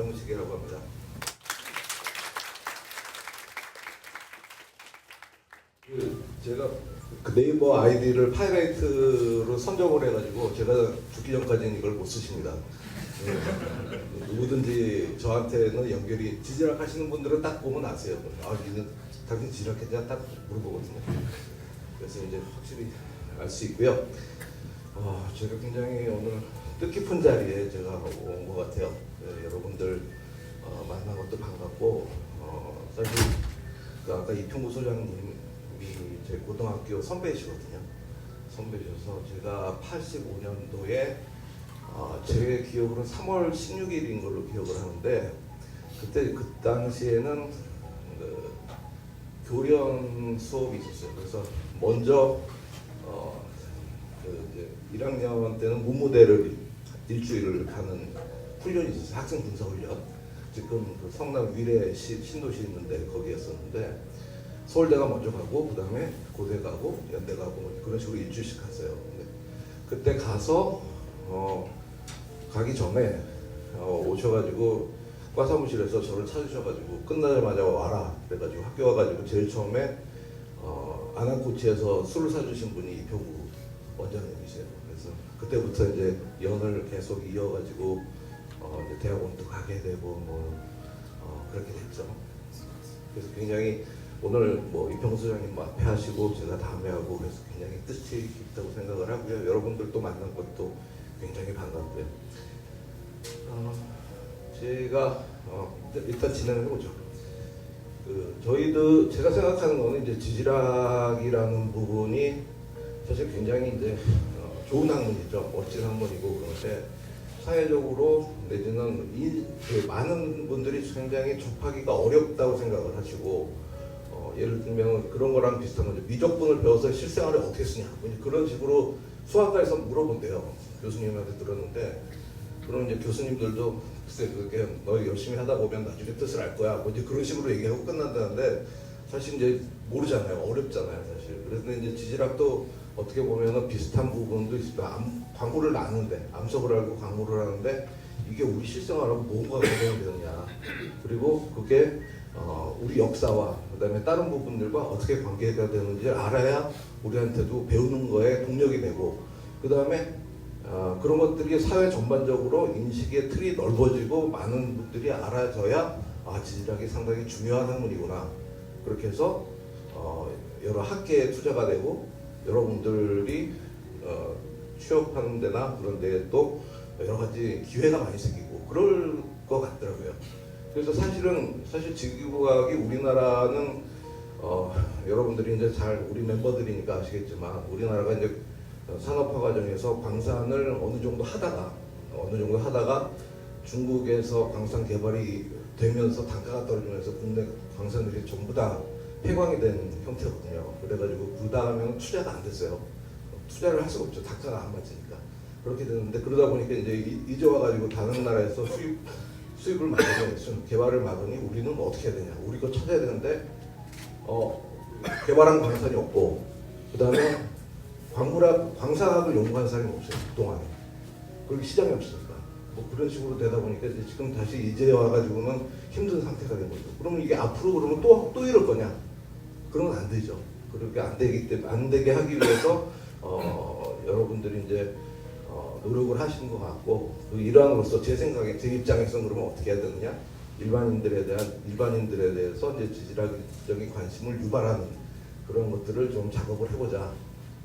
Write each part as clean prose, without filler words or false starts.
안정식이라고 합니다. 제가 그 네이버 아이디를 파이레이트로 선정을 해가지고 제가 죽기 전까지는 이걸 못 쓰십니다. 누구든지 저한테는 연결이 지지락 하시는 분들은 딱 보면 아세요. 아, 이는 당신 지지락했냐 딱 물어보거든요. 그래서 이제 확실히 알 수 있고요. 제가 굉장히 오늘 뜻깊은 자리에 제가 온 것 같아요. 네, 여러분들 만난 것도 반갑고 사실 아까 이평구 소장님이 제 고등학교 선배이시거든요. 선배셔서 제가 85년도에 제 기억으로는 3월 16일인 걸로 기억을 하는데 그때 그 당시에는 교련 수업이 있었어요. 그래서 먼저 이제 1학년 때는 문무대를 일주일을 가는 훈련이 있었어요. 학생 군사 훈련. 지금 그 성남 위례 신도시 있는데 거기였었는데 서울대가 먼저 가고 그 다음에 고대 가고 연대 가고 그런 식으로 일주일씩 갔어요. 근데 그때 가서 가기 전에 오셔가지고 과 사무실에서 저를 찾으셔가지고 끝나자마자 와라 그래가지고 학교 와가지고 제일 처음에 안암코치에서 술을 사주신 분이 이평구 원장님이세요. 그래서 그때부터 이제 연을 계속 이어가지고 이제 대학원도 가게 되고 그렇게 됐죠. 그래서 굉장히 오늘 이평구 소장님 앞에 하시고 제가 다음에 하고 그래서 굉장히 뜻이 깊다고 생각을 하고요. 여러분들도 만난 것도 굉장히 반갑고요. 제가 일단 진행을 해보죠. 저희도 제가 생각하는 거는 이제 지질학이라는 부분이 사실 굉장히 이제 좋은 학문이죠. 멋진 학문이고 그런데 사회적으로 내지는 많은 분들이 굉장히 접하기가 어렵다고 생각을 하시고 예를 들면 그런 거랑 비슷한 거죠. 미적분을 배워서 실생활에 어떻게 쓰냐 그런 식으로 수학과에서 물어본대요. 교수님한테 들었는데 그럼 이제 교수님들도 글쎄 그게 너 열심히 하다 보면 나중에 뜻을 알 거야 이제 그런 식으로 얘기하고 끝난다는데 사실 이제 모르잖아요. 어렵잖아요 사실. 그래서 이제 지질학도 어떻게 보면은 비슷한 부분도 있습니다. 광고를 나누는데 암석을 알고 광고를 하는데 이게 우리 실생활하고 뭔가 관련이 되느냐 그리고 그게 우리 역사와 그다음에 다른 부분들과 어떻게 관계가 되는지 알아야 우리한테도 배우는 거에 동력이 되고 그다음에 그런 것들이 사회 전반적으로 인식의 틀이 넓어지고 많은 분들이 알아져야 지질학이 상당히 중요한 학문이구나 그렇게 해서 여러 학계에 투자가 되고 여러분들이 취업하는 데나 그런 데에 또 여러 가지 기회가 많이 생기고 그럴 것 같더라고요. 그래서 사실 지구과학이 우리나라는 여러분들이 이제 잘 우리 멤버들이니까 아시겠지만 우리나라가 이제 산업화 과정에서 광산을 어느 정도 하다가 중국에서 광산 개발이 되면서 단가가 떨어지면서 국내 광산들이 전부 다 폐광이 된 형태거든요. 그래가지고 그 다음에는 투자가 안 됐어요. 투자를 할 수가 없죠. 단가가 안 맞으니까. 그렇게 되는데 그러다 보니까 이제 와가지고 다른 나라에서 수입을 막으니 개발을 막으니 우리는 어떻게 해야 되냐. 우리 거 찾아야 되는데 개발한 광산이 없고 그 다음에 광산학을 연구한 사람이 없어요. 그동안에. 그렇게 시장이 없으니까. 그런 식으로 되다 보니까 지금 다시 이제 와가지고는 힘든 상태가 된 거죠. 그러면 이게 앞으로 그러면 또 이럴 거냐? 그러면 안 되죠. 그렇게 안 되게 하기 위해서 여러분들이 이제 노력을 하시는 것 같고 그 일환으로서 제 생각에 제 입장에서는 그러면 어떻게 해야 되느냐? 일반인들에 대해서 이제 지질학적인 관심을 유발하는 그런 것들을 좀 작업을 해보자.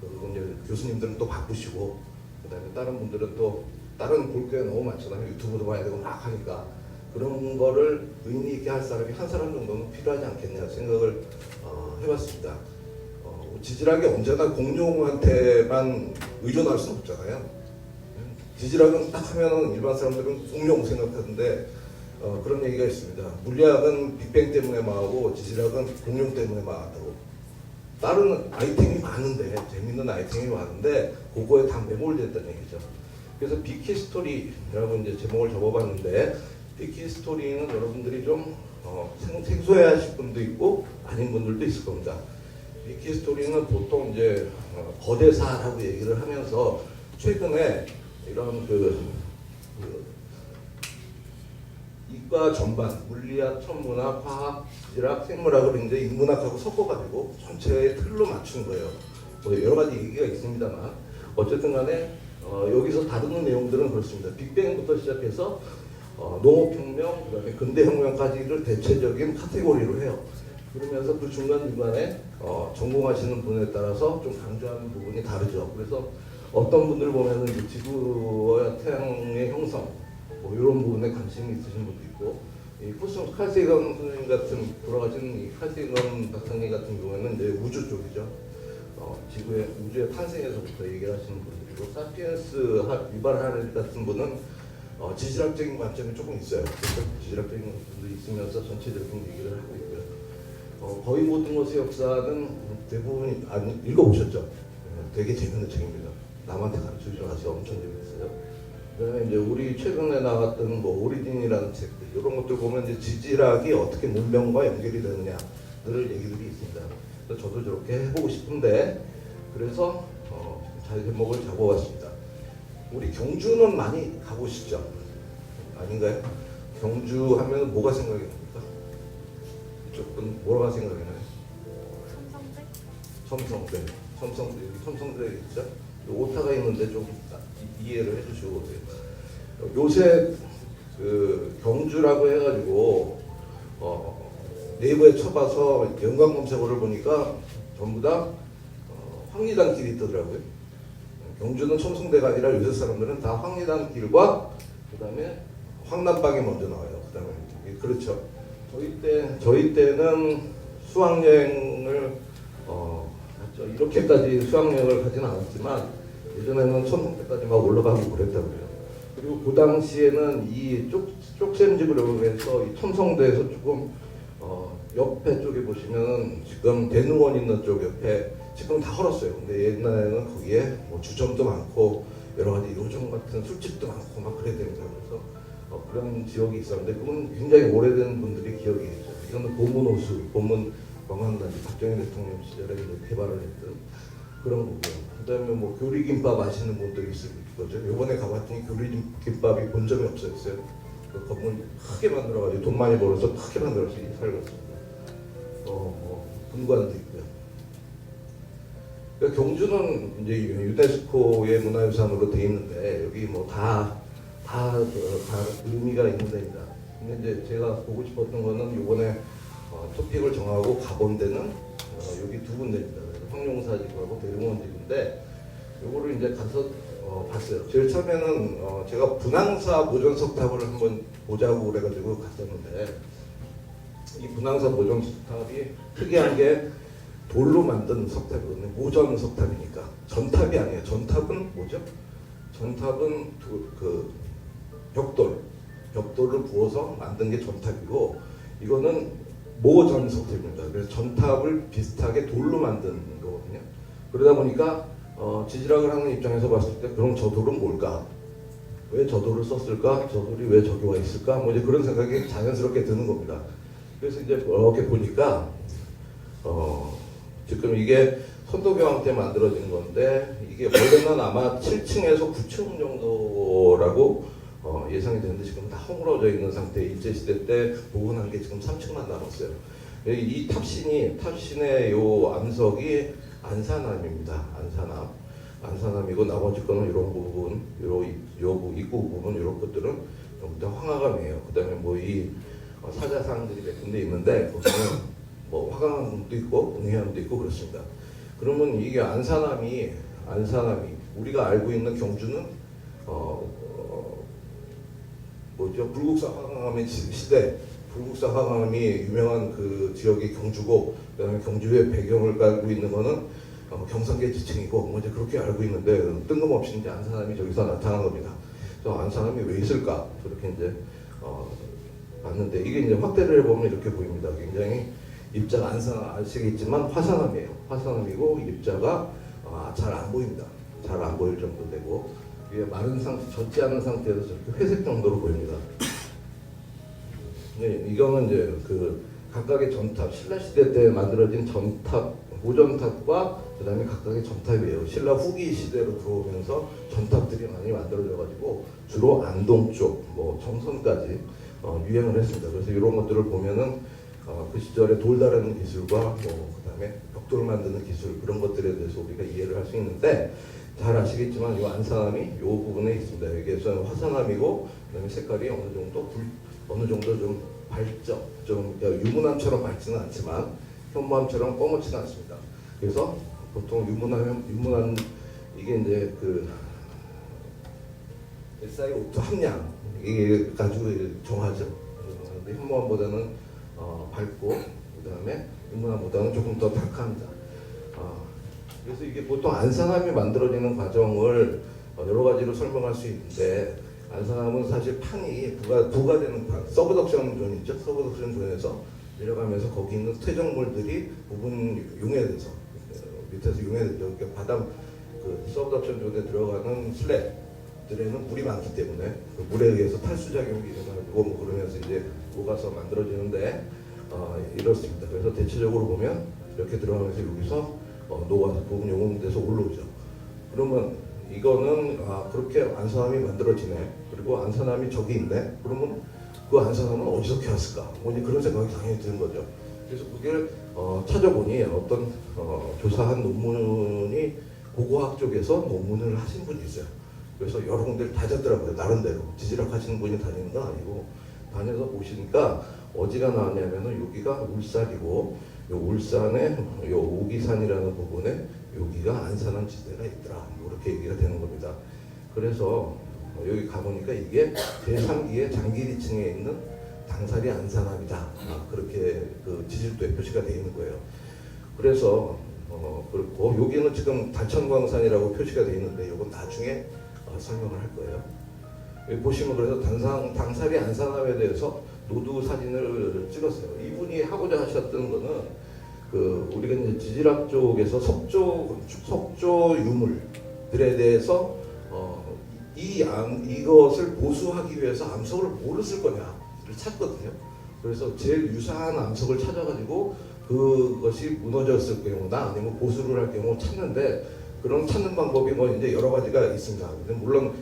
그리고 이제 교수님들은 또 바쁘시고 그다음에 다른 분들은 또 다른 볼 게 너무 많잖아요. 유튜브도 봐야 되고 막 하니까 그런 거를 의미 있게 할 사람이 한 사람 정도는 필요하지 않겠냐 생각을 해봤습니다. 지질학이 언제나 공룡한테만 의존할 수는 없잖아요. 지질학은 딱 하면은 일반 사람들은 공룡 생각하는데 그런 얘기가 있습니다. 물리학은 빅뱅 때문에 망하고 지질학은 공룡 때문에 망한다고. 다른 아이템이 많은데 재밌는 아이템이 많은데 그거에 다 매몰됐다는 얘기죠. 그래서 빅히스토리라고 이제 제목을 접어봤는데 빅히스토리는 여러분들이 좀 생소해하실 분도 있고 아닌 분들도 있을 겁니다. 빅히스토리는 보통 이제 거대사라고 얘기를 하면서 최근에 이런 이과 전반, 물리학, 천문학, 과학, 지질학, 생물학을 이제 인문학하고 섞어가지고 전체의 틀로 맞춘 거예요. 뭐 여러 가지 얘기가 있습니다만 어쨌든 간에 여기서 다루는 내용들은 그렇습니다. 빅뱅부터 시작해서 농업혁명, 그다음에 근대혁명까지를 대체적인 카테고리로 해요. 그러면서 그 중간중간에 전공하시는 분에 따라서 좀 강조하는 부분이 다르죠. 그래서 어떤 분들 보면은 이제 지구와 태양의 형성 뭐 이런 부분에 관심이 있으신 분도 있고, 이 코스모스 칼세이건 선생님 같은 돌아가신 이 칼세이건 박사님 같은 경우에는 이제 우주 쪽이죠. 우주의 탄생에서부터 얘기를 하시는 분들이고, 사피엔스 유발 하렐 같은 분은 지질학적인 관점이 조금 있어요. 지질학적인 분도 있으면서 전체적인 얘기를 하고 있고요. 거의 모든 것의 역사는 대부분 읽어보셨죠? 되게 재밌는 책입니다. 남한테 가르쳐주지 마세요. 엄청 재밌어요. 그다음에 이제 우리 최근에 나왔던 뭐 오리진이라는 책들 이런 것들 보면 이제 지질학이 어떻게 문명과 연결이 되느냐들 얘기들이 있습니다. 그래서 저도 저렇게 해보고 싶은데 그래서 잘 제목을 잡아봤습니다. 우리 경주는 많이 가보시죠? 아닌가요? 경주 하면 뭐가 생각이 납니까? 조금 뭐가 생각이 나요? 첨성대. 첨성대 여기 첨성대 있죠? 오타가 있는데 좀 이해를 해주시고 오세요. 요새 그 경주라고 해가지고 네이버에 쳐봐서 연관 검색어를 보니까 전부 다 황리단 길이 뜨더라고요. 경주는 첨성대가 아니라 요새 사람들은 다 황리단 길과 그다음에 황남방이 먼저 나와요. 그다음에 그렇죠. 저희 때는 수학여행을 이렇게까지 수학여행을 가지는 않았지만 예전에는 첨성대까지 막 올라가고 그랬다고요. 그리고 그 당시에는 이 쪽샘집으로 해서 이 첨성대에서 조금 옆에 쪽에 보시면 지금 대능원 있는 쪽 옆에 지금 다 헐었어요. 근데 옛날에는 거기에 뭐 주점도 많고 여러 가지 요정 같은 술집도 많고 막 그래야 됩니다. 그래서 그런 지역이 있었는데 그건 굉장히 오래된 분들이 기억이 있죠. 이거는 고문호수, 고문 관광단지 박정희 대통령 시절에 개발을 했던 그런 부분. 그다음에 뭐 교리김밥 아시는 분들이 있을 거죠. 이번에 가봤더니 교리김밥이 본점이 없어졌어요. 그 건물 크게 만들어가지고 돈 많이 벌어서 크게 만들어서 살았습니다. 분관도 있고요. 그러니까 경주는 이제 유네스코의 문화유산으로 돼 있는데 여기 뭐 다 의미가 있는 데입니다. 근데 이제 제가 보고 싶었던 거는 이번에 토픽을 정하고 가본 데는 여기 두 군데입니다. 황룡사지구하고 대릉원지구인데 요거를 이제 가서 봤어요. 제일 처음에는 제가 분황사 모전석탑을 한번 보자고 그래가지고 갔었는데 이 분황사 모전석탑이 특이한 게 돌로 만든 석탑이거든요. 모전 석탑이니까 전탑이 아니에요. 전탑은 뭐죠? 전탑은 그 벽돌을 부어서 만든 게 전탑이고 이거는 모전 석탑입니다. 그래서 전탑을 비슷하게 돌로 만든 거거든요. 그러다 보니까 지질학을 하는 입장에서 봤을 때 그럼 저 돌은 뭘까? 왜 저 돌을 썼을까? 저 돌이 왜 저기 와 있을까? 뭐 이제 그런 생각이 자연스럽게 드는 겁니다. 그래서 이제 이렇게 보니까 지금 이게 선도교황 때 만들어진 건데 이게 원래는 아마 7층에서 9층 정도라고 예상이 되는데 지금 다 허물어져 있는 상태. 일제시대 때 복원한 게 지금 3층만 남았어요. 이 탑신의 요 암석이 안산암입니다. 안산암이고 나머지 거는 이런 부분, 요 입구 부분 이런 것들은 전부 다 황화감이에요. 그다음에 뭐 이 사자상들이 몇 군데 있는데 거기는 뭐 화강암도 있고 응해암도 있고 그렇습니다. 그러면 이게 안산암이 우리가 알고 있는 경주는 뭐죠? 불국사 화강암의 시대, 불국사 화강암이 유명한 그 지역이 경주고, 그다음에 경주의 배경을 깔고 있는 거는 경상계 지층이고, 뭐 이제 그렇게 알고 있는데 뜬금없이 이제 안산암이 저기서 나타난 겁니다. 그래서 안산암이 왜 있을까? 저렇게 이제 봤는데 이게 이제 확대를 해보면 이렇게 보입니다. 굉장히 입자가 안산 아시겠지만 화산암이에요. 화산암이고 입자가 잘 안 보입니다. 잘 안 보일 정도 되고. 이게 마른 상태, 젖지 않은 상태에서 저렇게 회색 정도로 보입니다. 네, 이거는 이제 그 각각의 전탑, 신라 시대 때 만들어진 전탑, 모전탑과 그다음에 각각의 전탑이에요. 신라 후기 시대로 들어오면서 전탑들이 많이 만들어져가지고 주로 안동 쪽, 뭐 청선까지 유행을 했습니다. 그래서 이런 것들을 보면은 그 시절에 돌 다루는 기술과 뭐 그다음에 벽돌 만드는 기술 그런 것들에 대해서 우리가 이해를 할 수 있는데 잘 아시겠지만 이 안산함이 이 부분에 있습니다. 이게 좀 화산암이고 그다음에 색깔이 어느 정도 좀 밝죠. 좀 유문암처럼 밝지는 않지만 현무암처럼 검맣지는 않습니다. 그래서 보통 유문암 이게 이제 그 SiO2 함량 이게 가지고 정하죠. 근데 현무암보다는 밝고 그다음에 유문암보다는 조금 더 다크합니다. 그래서 이게 보통 안산암이 만들어지는 과정을 여러 가지로 설명할 수 있는데 안산암은 사실 판이 부가되는 판, 서브덕션 존이죠. 서브덕션 존에서 내려가면서 거기 있는 퇴적물들이 부분 융해돼서 밑에서 융해되죠. 그러니까 바닥 그 서브덕션 존에 들어가는 슬랩들에는 물이 많기 때문에 그 물에 의해서 탈수작용이 일어나고 뭐 그러면서 이제 녹아서 만들어지는데 이렇습니다. 그래서 대체적으로 보면 이렇게 들어가면서 여기서 녹아서 부분 용해돼서 올라오죠. 그러면 이거는 그렇게 안산암이 만들어지네. 그리고 안산암이 저기 있네. 그러면 그 안산암은 어디서 캐왔을까? 뭐 이제 그런 생각이 당연히 드는 거죠. 그래서 그걸 찾아보니 어떤 조사한 논문이 고고학 쪽에서 논문을 하신 분이 있어요. 그래서 여러 군데를 다녔더라고요. 나름대로 지질학 하시는 분이 다니는 건 아니고 다녀서 보시니까 어디가 나왔냐면은 여기가 울산이고 요 울산의 요 오기산이라는 부분에 여기가 안산암 지대가 있더라. 뭐 이렇게 얘기가 되는 겁니다. 그래서 여기 가보니까 이게 제3기의 장기리층에 있는 당사리 안산암이다. 그렇게 그 지질도에 표시가 되어 있는 거예요. 그래서 그렇고 여기는 지금 단천광산이라고 표시가 되어 있는데 이건 나중에 설명을 할 거예요. 여기 보시면 그래서 당사리 안산암에 대해서 노두 사진을 찍었어요. 이분이 하고자 하셨던 거는 그 우리가 이제 지질학 쪽에서 석조 유물들에 대해서 이것을 보수하기 위해서 암석을 뭐를 쓸 거냐를 찾거든요. 그래서 제일 유사한 암석을 찾아가지고 그것이 무너졌을 경우나 아니면 보수를 할 경우 찾는데 그런 찾는 방법이 뭐 이제 여러 가지가 있습니다. 근데 물론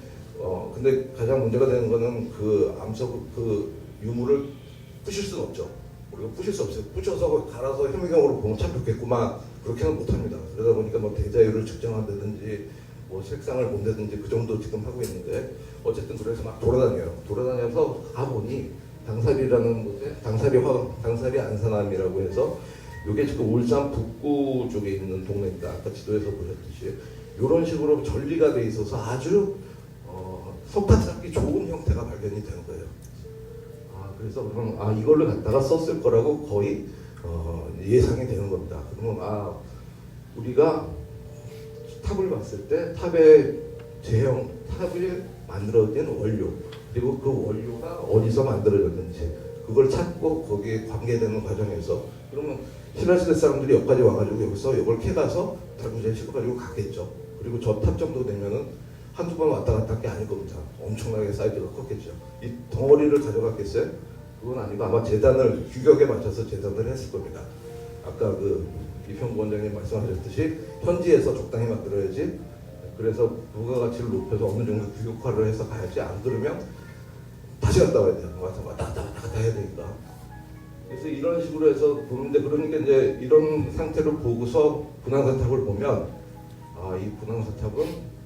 근데 가장 문제가 되는 거는 그 암석 그 유물을 부실 수는 없죠. 우리가 부실 수 없어요. 부셔서 갈아서 현미경으로 보면 참 좋겠구만. 그렇게는 못합니다. 그러다 보니까 뭐 대자율을 측정한다든지 뭐 색상을 본다든지 그 정도 지금 하고 있는데 어쨌든 그래서 막 돌아다녀요. 돌아다녀서 가보니 당사리라는 곳에 당사리 안산암이라고 해서 이게 지금 울산 북구 쪽에 있는 동네입니다. 아까 지도에서 보셨듯이 이런 식으로 전리가 돼 있어서 아주 석탄 찾기 좋은 형태가 발견이 되는 거예요. 그래서 그럼 이걸로 갖다가 썼을 거라고 거의 예상이 되는 겁니다. 그러면 우리가 탑을 봤을 때 탑의 제형, 탑이 만들어진 원료 그리고 그 원료가 어디서 만들어졌는지 그걸 찾고 거기에 관계되는 과정에서 그러면 신라시대 사람들이 여기까지 와가지고 여기서 이걸 캐가서 달구지에 싣고가지고 가겠죠. 그리고 저 탑 정도 되면은 한두 번 왔다 갔다 한 게 아닐 겁니다. 엄청나게 사이즈가 컸겠죠. 이 덩어리를 가져갔겠어요? 그건 아니고 아마 재단을 규격에 맞춰서 재단을 했을 겁니다. 아까 그 이평구 원장님 말씀하셨듯이 현지에서 적당히 만들어야지. 그래서 부가가치를 높여서 어느 정도 규격화를 해서 가야지. 안 그러면 다시 갔다 와야 돼요. 왔다 갔다 해야 되니까. 그래서 이런 식으로 해서 보는데 그러니까 이제 이런 상태로 보고서 분황사탑을 보면 이 분황사탑은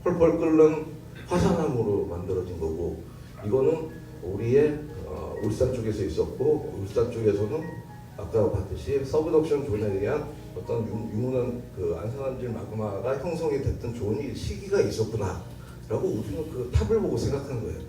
펄펄 끓는 화산암으로 만들어진 거고 이거는 우리의 울산 쪽에서 있었고 울산 쪽에서는 아까 봤듯이 서브덕션 존에 의한 어떤 유문한 그 안산암질 마그마가 형성이 됐던 존이 시기가 있었구나 라고 우리는 그 탑을 보고 생각하는 거예요.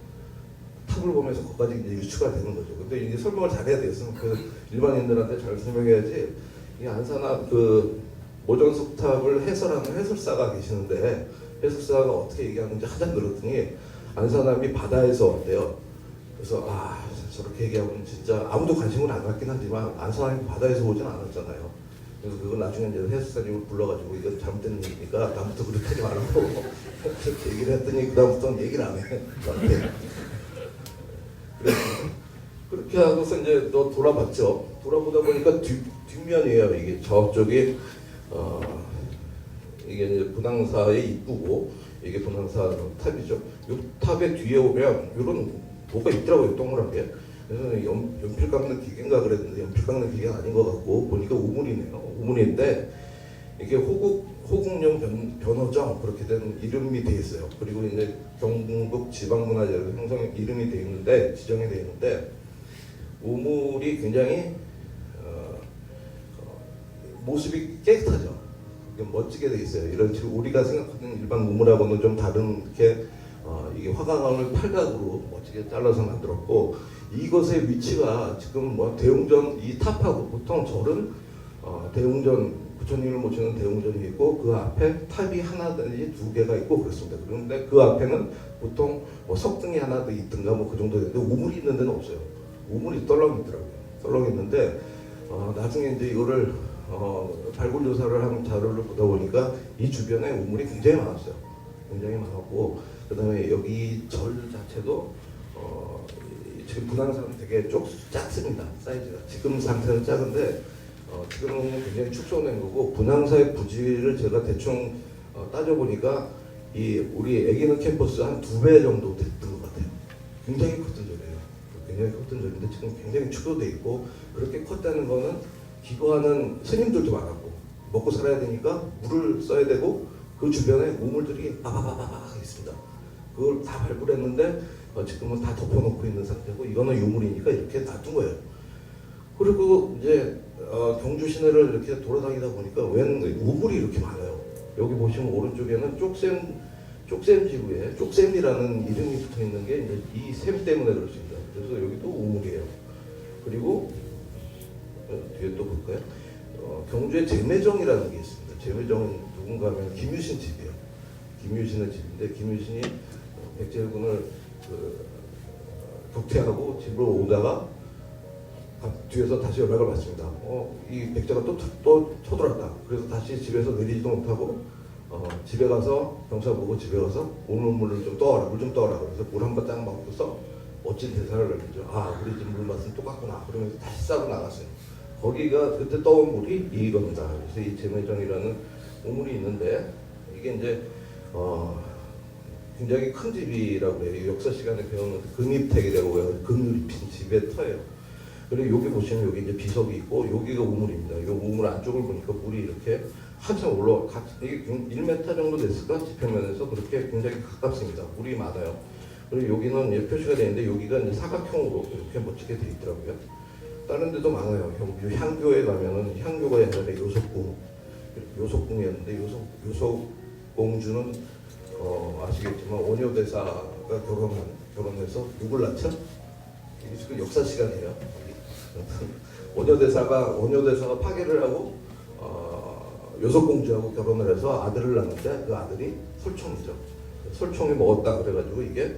탑을 보면서 거기까지 이제 유추가 되는 거죠. 근데 이제 설명을 잘해야 되겠으면 그 일반인들한테 잘 설명해야지. 이 안산암 그 모전석탑을 해설하는 해설사가 계시는데 해설사가 어떻게 얘기하는지 하자 들었더니 안산암이 바다에서 왔대요. 그래서 저렇게 얘기하면 진짜 아무도 관심을 안 갖긴 하지만 안산암이 바다에서 오진 않았잖아요. 그래서 그걸 나중에 이제 해설사님을 불러가지고 이건 잘못된 얘기니까 다음부터 그렇게 하지 말라고 그렇게 얘기를 했더니 그다음부터는 얘기를 안 해. 그래서 그렇게 하고서 이제 돌아봤죠. 돌아보다 보니까 뒷면이에요. 이게 저쪽이 이게 이제 분황사의 입구고 이게 분황사 탑이죠. 이 탑의 뒤에 오면 이런 뭐가 있더라고요, 동그랗게. 그래서 연필 깎는 기계인가 그랬는데 연필 깎는 기계가 아닌 것 같고 보니까 우물이네요. 우물인데 이게 호국용 변호정 그렇게 된 이름이 돼 있어요. 그리고 이제 경북 지방문화재로 형성 이름이 돼 있는데 지정이 돼 있는데 우물이 굉장히 모습이 깨끗하죠. 멋지게 돼 있어요. 이런 지금 우리가 생각하는 일반 우물하고는 좀 다르게 이게 화강암을 팔각으로 멋지게 잘라서 만들었고 이것의 위치가 지금 뭐 대웅전 이 탑하고 보통 절은 대웅전 부처님을 모시는 대웅전이 있고 그 앞에 탑이 하나 내지 두 개가 있고 그렇습니다. 그런데 그 앞에는 보통 뭐 석등이 하나 더 있든가 뭐 그 정도 되는데 우물이 있는 데는 없어요. 우물이 떨렁 있더라고요. 떨렁 있는데 나중에 이제 이거를 발굴 조사를 하는 자료를 보다 보니까 이 주변에 우물이 굉장히 많았어요. 굉장히 많았고 그다음에 여기 절 자체도 지금 분황사는 되게 작습니다. 사이즈가 지금 상태는 작은데 지금은 굉장히 축소된 거고 분황사의 부지를 제가 대충 따져보니까 이 우리 애기는 캠퍼스 한 2배 정도 됐던 것 같아요. 굉장히 컸던 절이에요. 굉장히 컸던 절인데 지금 굉장히 축소돼 있고 그렇게 컸다는 거는 기거하는 스님들도 많았고 먹고 살아야 되니까 물을 써야 되고 그 주변에 우물들이 바바바바바 있습니다. 그걸 다 발굴했는데 지금은 다 덮어놓고 있는 상태고 이거는 유물이니까 이렇게 놔둔 거예요. 그리고 이제 경주 시내를 이렇게 돌아다니다 보니까 웬 우물이 이렇게 많아요. 여기 보시면 오른쪽에는 쪽샘 지구에 쪽샘이라는 이름이 붙어 있는 게 이제 이 샘 때문에 그렇습니다. 그래서 여기도 우물이에요. 그리고 뒤에 또 볼까요? 경주에 제매정이라는 게 있습니다. 제매정은 누군가 하면 김유신 집이에요. 김유신의 집인데 김유신이 백제군을 격퇴하고 집으로 오다가 뒤에서 다시 연락을 받습니다. 이 백제가 또 쳐들어왔다. 그래서 다시 집에서 내리지도 못하고 집에 가서 병사 보고 집에 가서 오늘 물을 좀 떠와라, 물 좀 떠와라. 그래서 물 한 번 딱 먹고서 멋진 대사를 남기죠. 우리 집 물맛은 똑같구나. 그러면서 다시 싸고 나갔어요. 거기가 그때 떠온 물이 이겁니다. 그래서 이 제매정이라는 우물이 있는데 이게 이제 굉장히 큰 집이라고 해요. 역사 시간에 배우는 금입택이라고 해요. 금을 입힌 집의 터예요. 그리고 여기 보시면 여기 이제 비석이 있고 여기가 우물입니다. 이 우물 안쪽을 보니까 물이 이렇게 한참 이게 1m 정도 됐을까? 지평면에서 그렇게 굉장히 가깝습니다. 물이 많아요. 그리고 여기는 이제 표시가 되는데 여기가 이제 사각형으로 이렇게 멋지게 되어 있더라고요. 다른 데도 많아요. 경주 향교에 가면은 향교가 옛날에 요속궁이었는데 요속공주는 아시겠지만 원효대사가 결혼해서 누굴 낳죠? 이게 지금 역사 시간이에요. 원효대사가 파괴를 하고 요속공주하고 결혼을 해서 아들을 낳는데 그 아들이 솔총이죠. 솔총이 먹었다 그래가지고 이게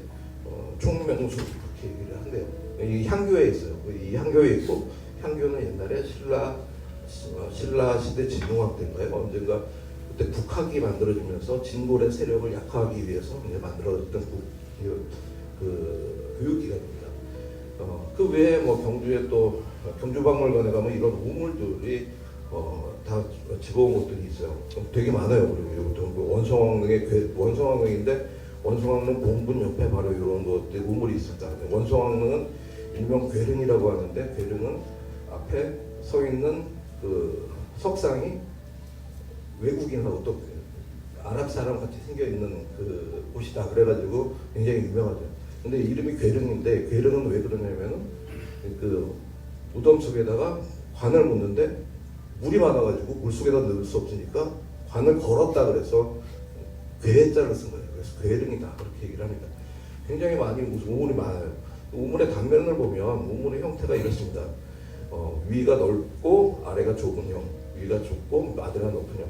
총명수 그렇게 얘기를 한대요. 이 향교에 있어요. 이 향교에 있고 향교는 옛날에 신라 시대 진흥학 때인가요? 언젠가 그때 국학이 만들어지면서 진골의 세력을 약화하기 위해서 이제 만들어졌던 그 교육기관입니다. 그 외에 뭐 경주에 또 경주박물관에 가면 이런 우물들이 다 집어온 것들이 있어요. 되게 많아요. 그리고 원성왕릉인데 원성왕릉 공분 옆에 바로 이런 것들 우물이 있습니다. 원성왕릉은 일명 괴릉이라고 하는데 괴릉은 앞에 서 있는 그 석상이 외국인하고 또 아랍 사람 같이 생겨 있는 그 곳이다. 그래가지고 굉장히 유명하죠. 근데 이름이 괴릉인데 괴릉은 왜 그러냐면은 그 무덤 속에다가 관을 묻는데 물이 많아가지고 물 속에다 넣을 수 없으니까 관을 걸었다 그래서 괴자를 쓴 거예요. 그래서 괴릉이다 그렇게 얘기를 합니다. 굉장히 많이 우물이 많아요. 우물의 단면을 보면 우물의 형태가 이렇습니다. 위가 넓고 아래가 좁은 형, 위가 좁고 아래가 높은 형.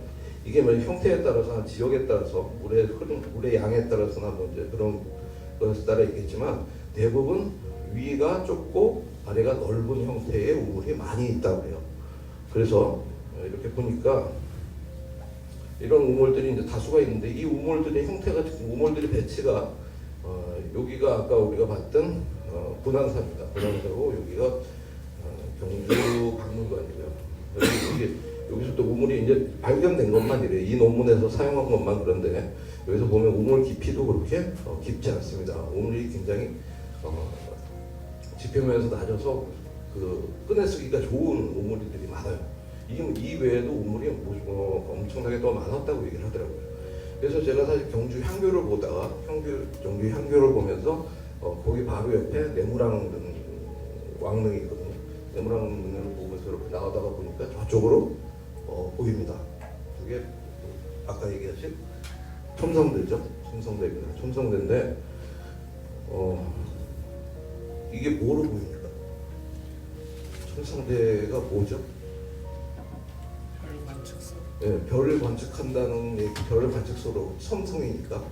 이게 뭐 형태에 따라서 지역에 따라서 물의 흐름, 물의 양에 따라서나 뭐 이제 그런 것에 따라 있겠지만 대부분 위가 좁고 아래가 넓은 형태의 우물이 많이 있다고 해요. 그래서 이렇게 보니까 이런 우물들이 이제 다수가 있는데 이 우물들의 형태가 우물들의 배치가 여기가 아까 우리가 봤던 분황사입니다. 분황사고 여기가 경주 박물관이고요. 여기서 또 우물이 이제 발견된 것만 이래. 이 논문에서 사용한 것만 그런데 여기서 보면 우물 깊이도 그렇게 깊지 않습니다. 우물이 굉장히 지표면에서 낮아서 그 꺼내쓰기가 좋은 우물들이 많아요. 이 외에도 우물이 엄청나게 더 많았다고 얘기를 하더라고요. 그래서 제가 사실 경주 향교를 보다가 경주 향교를 보면서 거기 바로 옆에 내무랑 왕릉이 있거든요. 내무랑 왕릉을 보면서 이렇게 나가다가 보니까 저쪽으로 보입니다. 그게 아까 얘기하신 첨성대죠. 첨성대입니다. 첨성대인데 이게 뭐로 보입니까? 첨성대가 뭐죠? 별 관측소. 네, 별을 관측한다는 얘기, 별을 관측소로 첨성이니까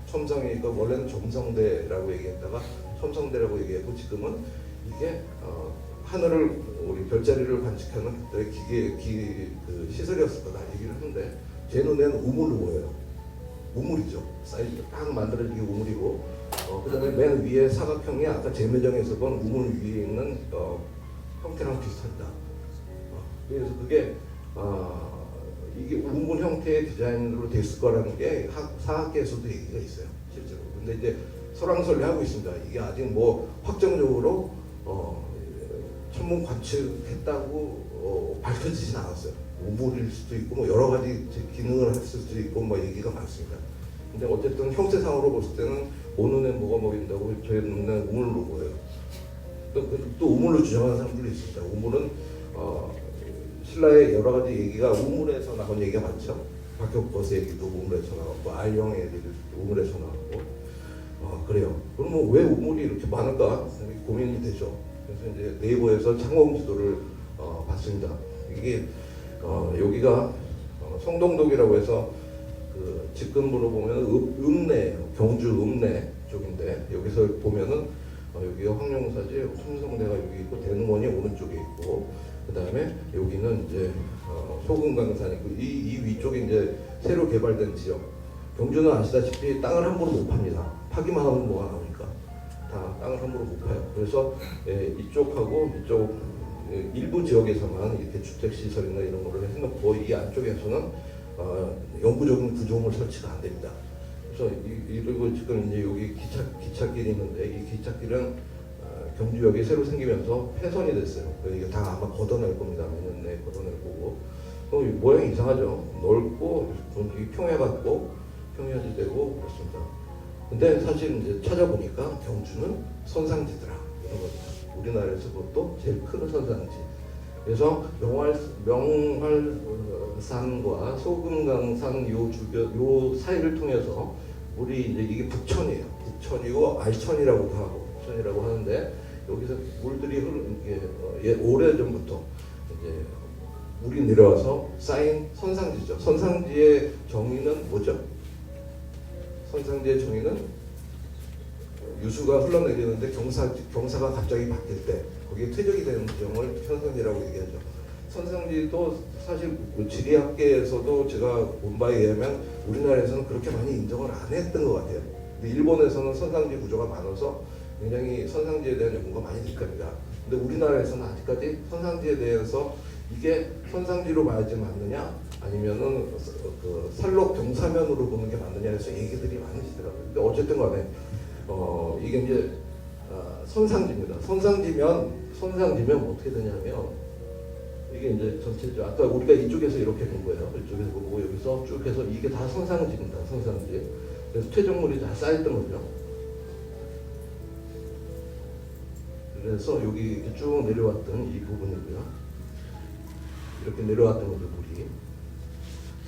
원래는 점성대라고 얘기했다가 첨성대라고 얘기했고 지금은 이게 하늘을 우리 별자리를 관측하는 그 시설이었을 거다 얘기를 하는데 제 눈에는 우물로 보여요. 우물이죠. 사이즈 딱 만들어진 게 우물이고 그다음에 맨 위에 사각형이 아까 제매정에서 본 우물 위에 있는 형태랑 비슷합니다. 그래서 그게 이게 우물 형태의 디자인으로 됐을 거라는 게 사학계에서도 얘기가 있어요, 실제로. 근데 이제 설왕설래하고 있습니다. 이게 아직 뭐 확정적으로 천문 관측했다고 밝혀지진 않았어요. 우물일 수도 있고 뭐 여러 가지 기능을 했을 수도 있고 뭐 얘기가 많습니다. 근데 어쨌든 형태상으로 봤을 때는 오눈에 뭐가 보인다고 저희 눈에는 우물로 보여요. 또 우물로 주장하는 사람들이 있습니다. 우물은 신라의 여러 가지 얘기가 우물에서 나온 얘기가 많죠. 박혁거스 얘기도 우물에서 나왔고 알령의 얘기도 우물에서 나왔고 그래요. 그럼 뭐 왜 우물이 이렇게 많을까 고민이 되죠. 그래서 이제 네이버에서 창원 지도를 봤습니다. 이게 여기가 성동독이라고 해서 그 직근부로 보면 읍내예요. 경주 읍내 쪽인데 여기서 보면은 여기가 황룡사지, 첨성대가 여기 있고 대릉원이 오른쪽에 있고 그 다음에 여기는 이제 소금강산이고 이 위쪽이 이제 새로 개발된 지역. 경주는 아시다시피 땅을 함부로 못 팝니다. 파기만 하면 뭐가 나오니까 다 땅을 함부로 못 파요. 그래서 이쪽하고 이쪽 일부 지역에서만 이렇게 주택 시설이나 이런 거를 해놓고 이 안쪽에서는 영구적인 구조물 설치가 안 됩니다. 그래서 그리고 지금 이제 여기 기찻길이 있는데 이 기찻길은 경주역이 새로 생기면서 폐선이 됐어요. 이게 다 아마 걷어낼 겁니다. 몇 년 내에 걷어낼 거고. 모양이 이상하죠. 넓고 평야 같고 평야지대고 그렇습니다. 근데 사실 이제 찾아보니까 경주는 선상지더라 이런 겁니다. 우리나라에서 그것도 제일 큰 선상지. 그래서 명활산과 소금강산 요 사이를 통해서 우리 이제 이게 북천이에요. 북천이고 알천이라고도 하고 북천이라고 하는데 여기서 물들이 오래 전부터 이제 물이 내려와서 쌓인 선상지죠. 선상지의 정의는 뭐죠? 선상지의 정의는 유수가 흘러내리는데 경사가 갑자기 바뀔 때 거기에 퇴적이 되는 지형을 선상지라고 얘기하죠. 선상지도 사실 지리학계에서도 제가 본 바에 의하면 우리나라에서는 그렇게 많이 인정을 안 했던 것 같아요. 근데 일본에서는 선상지 구조가 많아서 굉장히 선상지에 대한 연구가 많이 될 겁니다. 근데 우리나라에서는 아직까지 선상지에 대해서 이게 선상지로 봐야지 맞느냐 아니면은 그 살록 경사면으로 보는 게 맞느냐 해서 얘기들이 많으시더라고요. 근데 어쨌든 간에 이게 이제 선상지입니다. 선상지면 어떻게 되냐면 이게 이제 전체적으로 아까 우리가 이쪽에서 이렇게 본 거예요. 이쪽에서 보고 여기서 쭉 해서 이게 다 선상지입니다. 선상지. 그래서 퇴적물이 다 쌓였던 거죠. 그래서 여기 이렇게 쭉 내려왔던 이 부분이고요. 이렇게 내려왔던 거죠, 물이.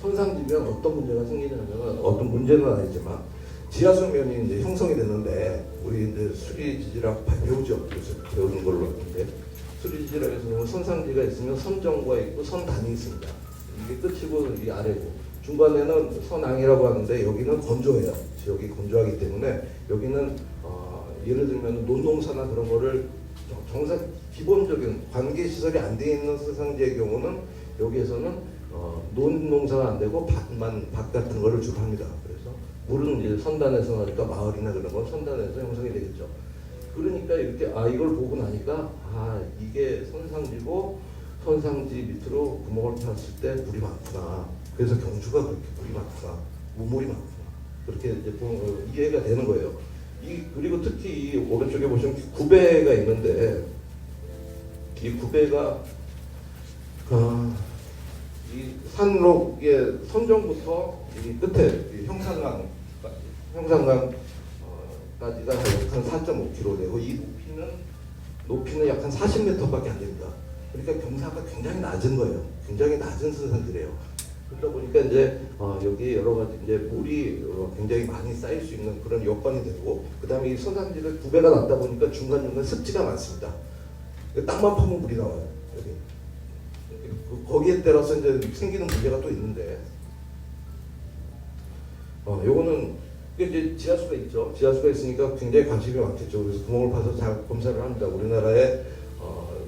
선상지면 어떤 문제가 생기냐면 어떤 문제는 아니지만 지하수면이 이제 형성이 됐는데 우리 이제 수리지질학 배우죠. 그래서 배우는 걸로 봤는데 수리지질학에서는 선상지가 있으면 선정과 있고 선단이 있습니다. 이게 끝이고 이 아래고 중간에는 선앙이라고 하는데 여기는 건조해요. 지역이 건조하기 때문에 여기는 예를 들면 논농사나 그런 거를 기본적인 관계 시설이 안 돼 있는 선상지의 경우는 여기에서는 논농사가 안 되고 밭 같은 거를 주로 합니다. 그래서 물은 이제 선단에서 나니까 마을이나 그런 건 선단에서 형성이 되겠죠. 그러니까 이렇게 이걸 보고 나니까 이게 선상지고 선상지 밑으로 구멍을 팠을 때 물이 많구나. 그래서 경주가 그렇게 물이 많구나. 우물이 많구나. 그렇게 이제 이해가 되는 거예요. 그리고 특히 이 오른쪽에 보시면 구배가 있는데 이 구배가 이 산록의 선정부터 이 끝에 이 형산강까지가 약 한 4.5km 되고 이 높이는 약 한 40m밖에 안 됩니다. 그러니까 경사가 굉장히 낮은 거예요. 굉장히 낮은 선산들이에요. 그러다 보니까 이제 여기 여러 가지 이제 물이 굉장히 많이 쌓일 수 있는 그런 여건이 되고, 그다음에 이 선산지를 구배가 낮다 보니까 중간중간 습지가 많습니다. 땅만 파면 물이 나와요. 여기. 거기에 따라서 이제 생기는 문제가 또 있는데, 요거는 이제 지하수가 있죠. 지하수가 있으니까 굉장히 관심이 많겠죠. 그래서 구멍을 파서 잘 검사를 합니다. 우리나라에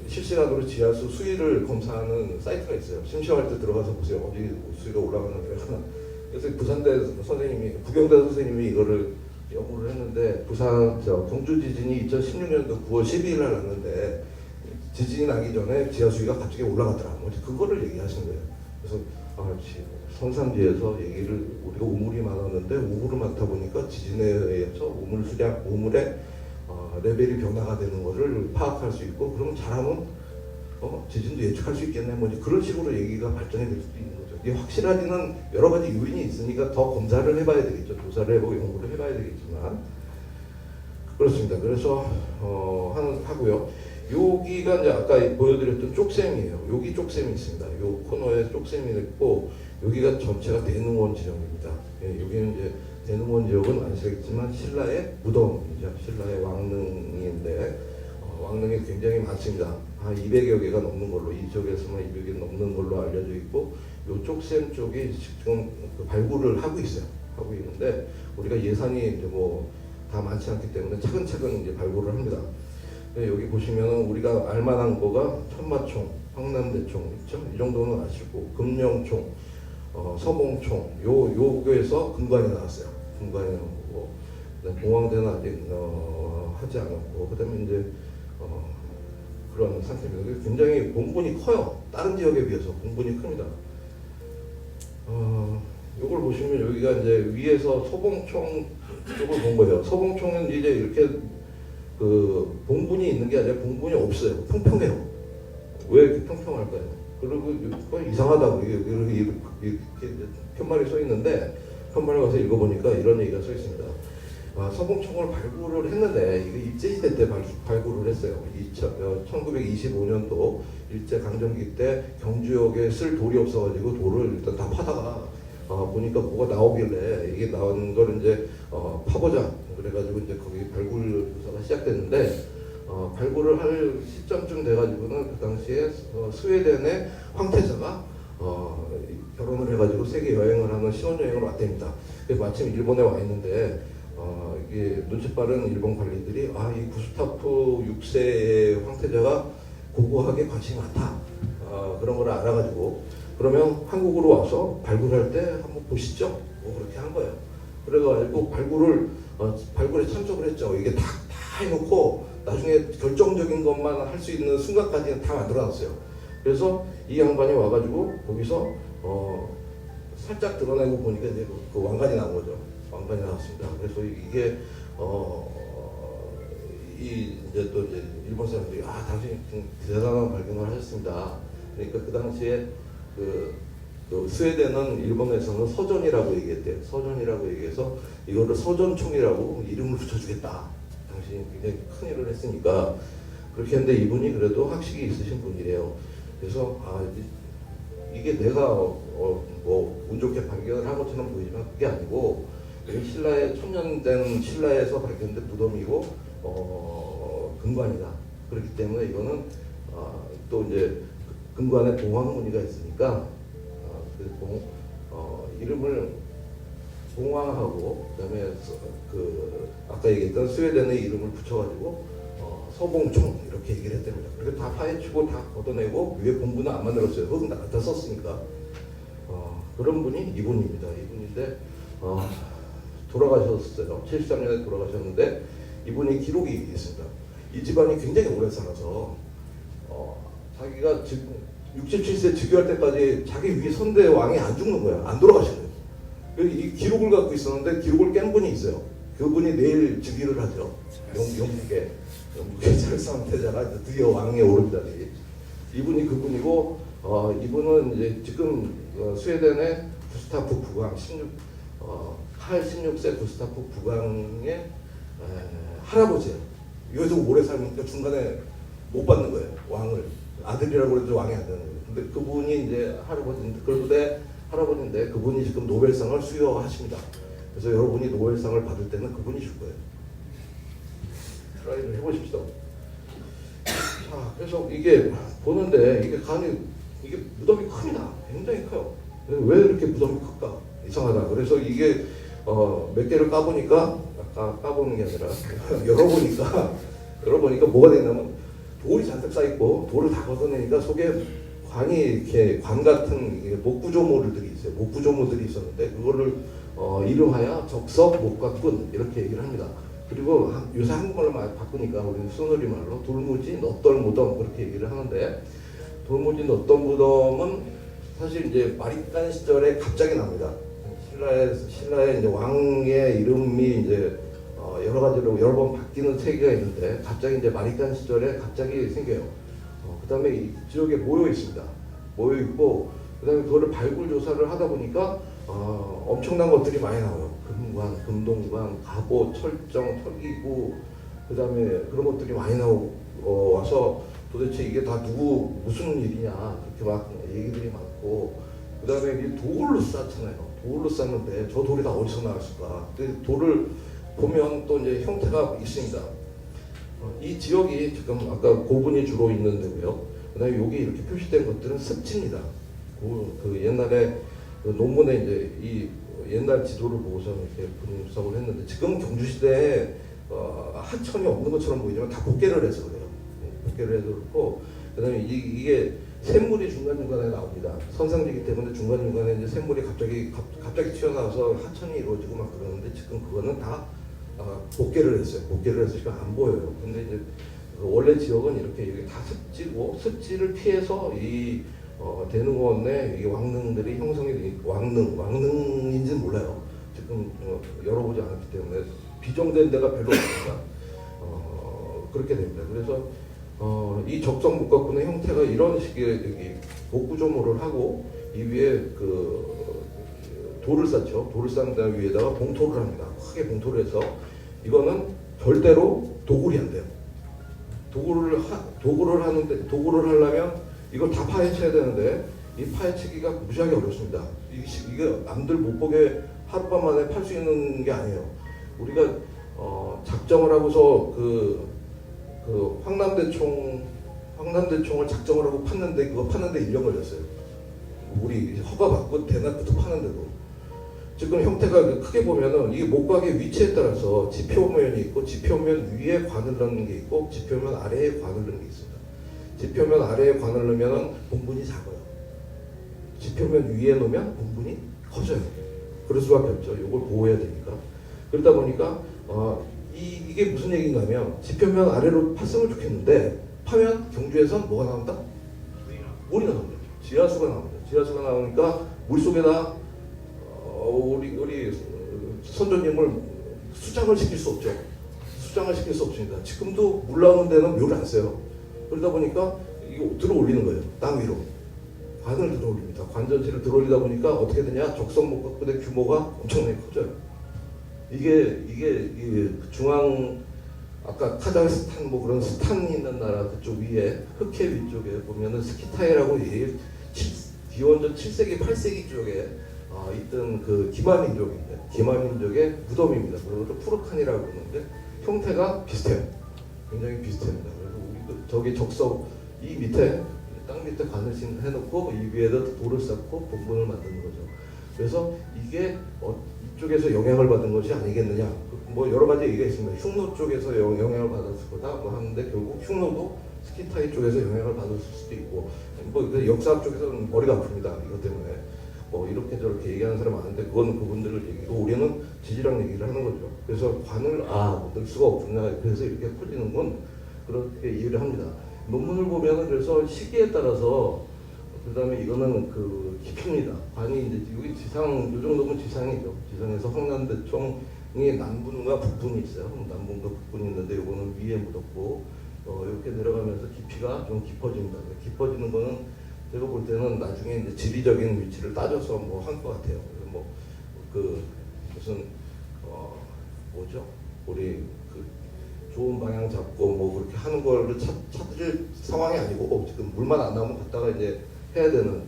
실시간으로 지하수 수위를 검사하는 사이트가 있어요. 심시할 때 들어가서 보세요. 어디 수위가 올라가나 내려가나. 그래서 부산대 선생님이, 부경대 선생님이 이거를 연구를 했는데, 부산 경주 지진이 2016년도 9월 12일 날 났는데 지진이 나기 전에 지하수위가 갑자기 올라가더라. 뭐 그거를 얘기하신 거예요. 그래서 선산지에서 얘기를, 우리가 우물이 많았는데 우물이 많다 보니까 지진에 의해서 우물의 레벨이 변화가 되는 것을 파악할 수 있고, 그러면 잘하면 지진도 예측할 수 있겠네. 뭐 그런 식으로 얘기가 발전이 될 수도 있는 거죠. 이게 확실하지는 여러 가지 요인이 있으니까 더 검사를 해봐야 되겠죠. 조사를 해보고 연구를 해봐야 되겠지만 그렇습니다. 그래서 하고요. 여기가 이제 아까 보여드렸던 쪽샘이에요. 여기 쪽샘이 있습니다. 요 코너에 쪽샘이 있고, 여기가 전체가 대능원 지형입니다. 예, 여기는 이제 대능원 지역은 아시겠지만 신라의 무덤이죠. 신라의 왕릉인데 왕릉이 굉장히 많습니다. 한 200여 개가 넘는 걸로, 이 지역에서만 200개 넘는 걸로 알려져 있고, 요 쪽샘 쪽이 지금 발굴을 하고 있어요. 하고 있는데 우리가 예산이 이제 뭐 다 많지 않기 때문에 차근차근 이제 발굴을 합니다. 여기 보시면 우리가 알만한 거가 천마총, 황남대총 있죠? 이 정도는 아시고, 금령총, 서봉총, 요거에서 금관이 나왔어요. 금관이 나온 거고, 봉황대는 아직 하지 않았고, 그다음에 이제 그런 상태입니다. 굉장히 봉분이 커요. 다른 지역에 비해서 봉분이 큽니다. 요걸 보시면 여기가 이제 위에서 서봉총 쪽을 본 거예요. 서봉총은 이제 이렇게 그 봉분이 있는 게 아니라 봉분이 없어요. 평평해요. 왜 이렇게 평평할까요? 그리고 이상하다고 이렇게 편말이 써 있는데, 편말에 가서 읽어보니까 이런 얘기가 써 있습니다. 서봉총을 발굴을 했는데, 이거 일제시대 때 발굴을 했어요. 1925년도 일제강점기 때 경주역에 쓸 돌이 없어가지고 돌을 일단 다 파다가 보니까 뭐가 나오길래 이게 나온 걸 이제 파보자 그래가지고 이제 거기 발굴 조사가 시작됐는데, 발굴을 할 시점쯤 돼가지고는 그 당시에 스웨덴의 황태자가 결혼을 해가지고 세계 여행을 하는 신혼여행을 왔답니다. 마침 일본에 와 있는데 이게 눈치 빠른 일본 관리들이 이 구스타프 6세의 황태자가 고고하게 관심이 많다, 그런 걸 알아가지고 그러면 한국으로 와서 발굴할 때 한번 보시죠. 뭐 그렇게 한 거예요. 그래가지고 발굴에 참석을 했죠. 이게 다 해놓고 나중에 결정적인 것만 할 수 있는 순간까지는 다 만들어놨어요. 그래서 이 양반이 와가지고 거기서 살짝 드러내고 보니까 이제 그 왕관이 나온 거죠. 왕관이 나왔습니다. 그래서 이게 이제 또 이제 일본 사람들이 당신이 대단한 발견을 하셨습니다. 그러니까 그 당시에 그 스웨덴은 일본에서는 서전이라고 얘기했대요. 서전이라고 얘기해서 이거를 서전총이라고 이름을 붙여주겠다. 당신이 굉장히 큰 일을 했으니까 그렇게 했는데, 이분이 그래도 학식이 있으신 분이래요. 그래서 이게 내가 뭐 운 좋게 발견을 한 것처럼 보이지만 그게 아니고, 신라의 천년된 신라에서 발견된 무덤이고 금관이다. 그렇기 때문에 이거는 또 이제 금관에 봉황무늬가 있으니까 이름을 봉황하고, 그다음에 아까 얘기했던 스웨덴의 이름을 붙여가지고 서봉총 이렇게 얘기를 했답니다. 그렇게 다 파헤치고 다 걷어내고 위에 본분은 안 만들었어요. 흙은 다 썼으니까. 그런 분이 이분입니다. 이분인데 돌아가셨어요. 73년에 돌아가셨는데, 이분이 기록이 있습니다. 이 집안이 굉장히 오래 살아서 자기가 67세 즉위할 때까지 자기 위에 선대 왕이 안 죽는 거야. 안 돌아가신 거예요. 이 기록을 갖고 있었는데 기록을 깬 분이 있어요. 그분이 내일 즉위를 하죠. 영국의 찰스 황태자가 드디어 왕에 오릅니다. 이분이 그분이고 이분은 이제 지금 스웨덴의 구스타프 부강 16세 구스타프 부강의 할아버지예요. 여기서 오래 살니까 중간에 못 받는 거예요. 왕을 아들이라고 해도 왕이 안 되는 거예요. 근데 그분이 이제 할아버지인데 그런데 할아버지인데 그분이 지금 노벨상을 수여하십니다. 그래서 여러분이 노벨상을 받을 때는 그분이 줄 거예요. 트라이를 해보십시오. 자, 그래서 이게 보는데 이게 간이 이게 무덤이 큽니다. 굉장히 커요. 왜 이렇게 무덤이 클까? 이상하다. 그래서 이게 몇 개를 까보니까 아까 까보는 게 아니라 열어보니까 뭐가 되냐면 돌이 잔뜩 쌓여있고 돌을 다 걷어내니까 속에 관이 이렇게 관 같은 목구조물들이 있어요. 목구조물들이 있었는데 그거를 이름하여 적석, 목각군 이렇게 얘기를 합니다. 그리고 요새 한국말로 많이 바꾸니까 우리는 순우리 말로 돌무지, 넛덜무덤 그렇게 얘기를 하는데 돌무지, 넛덜무덤은 사실 이제 마리깐 시절에 갑자기 납니다. 신라의 이제 왕의 이름이 이제 여러 가지로 여러 번 바뀌는 세계가 있는데 갑자기 이제 마리깐 시절에 갑자기 생겨요. 그다음에 이 지역에 모여 있습니다. 모여 있고 그다음에 그거를 발굴 조사를 하다 보니까 엄청난 것들이 많이 나와요. 금관, 금동관, 갑옷, 철정, 털기구 그다음에 그런 것들이 많이 와서 도대체 이게 다 누구 무슨 일이냐 그렇게 막 얘기들이 많고 그다음에 이 돌로 쌓잖아요. 돌로 쌓는데 저 돌이 다 어디서 나왔을까? 그 돌을 보면 또 이제 형태가 있습니다. 이 지역이 지금 아까 고분이 주로 있는 데고요. 그다음에 여기 이렇게 표시된 것들은 습지입니다. 그 옛날에 그 논문에 이제 이 옛날 지도를 보고서 이렇게 분석을 했는데 지금 경주시대에 하천이 없는 것처럼 보이지만 다 복개를 해서 그래요. 복개를 해서 그렇고 그다음에 이게 샘물이 중간중간에 나옵니다. 선상지기 때문에 중간중간에 이제 샘물이 갑자기 튀어나와서 하천이 이루어지고 막 그러는데 지금 그거는 다 복개를 했어요. 복개를 했으니까 안 보여요. 근데 이제 원래 지역은 이렇게 다 습지고 습지를 피해서 이 대릉원에 이 왕릉들이 형성이 되니까 왕릉인지는 몰라요. 지금 열어보지 않았기 때문에 비정된 데가 별로 없습니다. 그렇게 됩니다. 그래서 이 적성목각군의 형태가 이런 식의 목구조물을 하고 이 위에 그 돌을 쌓죠. 돌을 쌓은 다음 위에다가 봉토를 합니다. 크게 봉토를 해서 이거는 절대로 도굴이 안 돼요. 도굴을 하려면 이걸 다 파헤쳐야 되는데 이 파헤치기가 무지하게 어렵습니다. 이게 남들 못 보게 하룻밤 만에 팔 수 있는 게 아니에요. 우리가 작정을 하고서 그 황남대총을 작정을 하고 팠는데 그거 파는데 1년 걸렸어요. 우리 허가 받고 대낮부터 파는데도. 지금 형태가 크게 보면은 이게 목각의 위치에 따라서 지표면이 있고 지표면 위에 관을 넣는 게 있고 지표면 아래에 관을 넣는 게 있습니다. 지표면 아래에 관을 넣으면은 본분이 작아요. 지표면 위에 놓으면 본분이 커져요. 그럴 수밖에 없죠. 이걸 보호해야 되니까. 그러다 보니까 이게 무슨 얘기냐면 지표면 아래로 팠으면 좋겠는데 파면 경주에선 뭐가 나온다? 물이 나옵니다. 지하수가 나옵니다. 지하수가 나오니까 물 속에다 우리 선조님을 수장을 시킬 수 없죠. 수장을 시킬 수 없습니다. 지금도 물 나오는 데는 묘를 안 써요. 그러다 보니까 이거 들어 올리는 거예요. 땅 위로. 관을 들어 올립니다. 관 전체를 들어 올리다 보니까 어떻게 되냐? 적성목각군의 규모가 엄청나게 커져요. 이게 중앙 아까 카자흐스탄 뭐 그런 스탄이 있는 나라 그쪽 위에 흑해 위쪽에 보면은 스키타이라고 기원전 7세기 8세기 쪽에 있던 그 기마민족인데 기마민족의 무덤입니다. 그리고 푸르칸이라고 그러는데 형태가 비슷해요. 굉장히 비슷합니다. 그래서 우리도 저기 적석 이 밑에 땅 밑에 관을 해놓고 이 위에다 돌을 쌓고 본분을 만드는 거죠. 그래서 이게 이쪽에서 영향을 받은 것이 아니겠느냐. 뭐 여러 가지 얘기가 있습니다. 흉노 쪽에서 영향을 받았을 거다 뭐 하는데 결국 흉노도 스키타이 쪽에서 영향을 받았을 수도 있고 뭐 역사학 쪽에서는 머리가 아픕니다. 이것 때문에 뭐 이렇게 저렇게 얘기하는 사람 많은데 그건 그분들을 얘기고 우리는 지지랑 얘기를 하는 거죠. 그래서 관을 넣을 수가 없구나. 그래서 이렇게 커지는 건 그렇게 이해를 합니다. 논문을 보면은 그래서 시기에 따라서 그다음에 이거는 그 깊입니다. 관이 이제 여기 지상 요 정도면 지상이죠. 지상에서 황남대총이 남분과 북분이 있어요. 남분과 북분이 있는데 이거는 위에 묻었고 이렇게 내려가면서 깊이가 좀 깊어집니다. 깊어지는 거는 제가 볼 때는 나중에 이제 지리적인 위치를 따져서 뭐 한 것 같아요. 뭐 그 무슨 뭐죠? 우리 그 좋은 방향 잡고 뭐 그렇게 하는 거를 찾을 상황이 아니고 지금 물만 안 나오면 갔다가 이제 해야 되는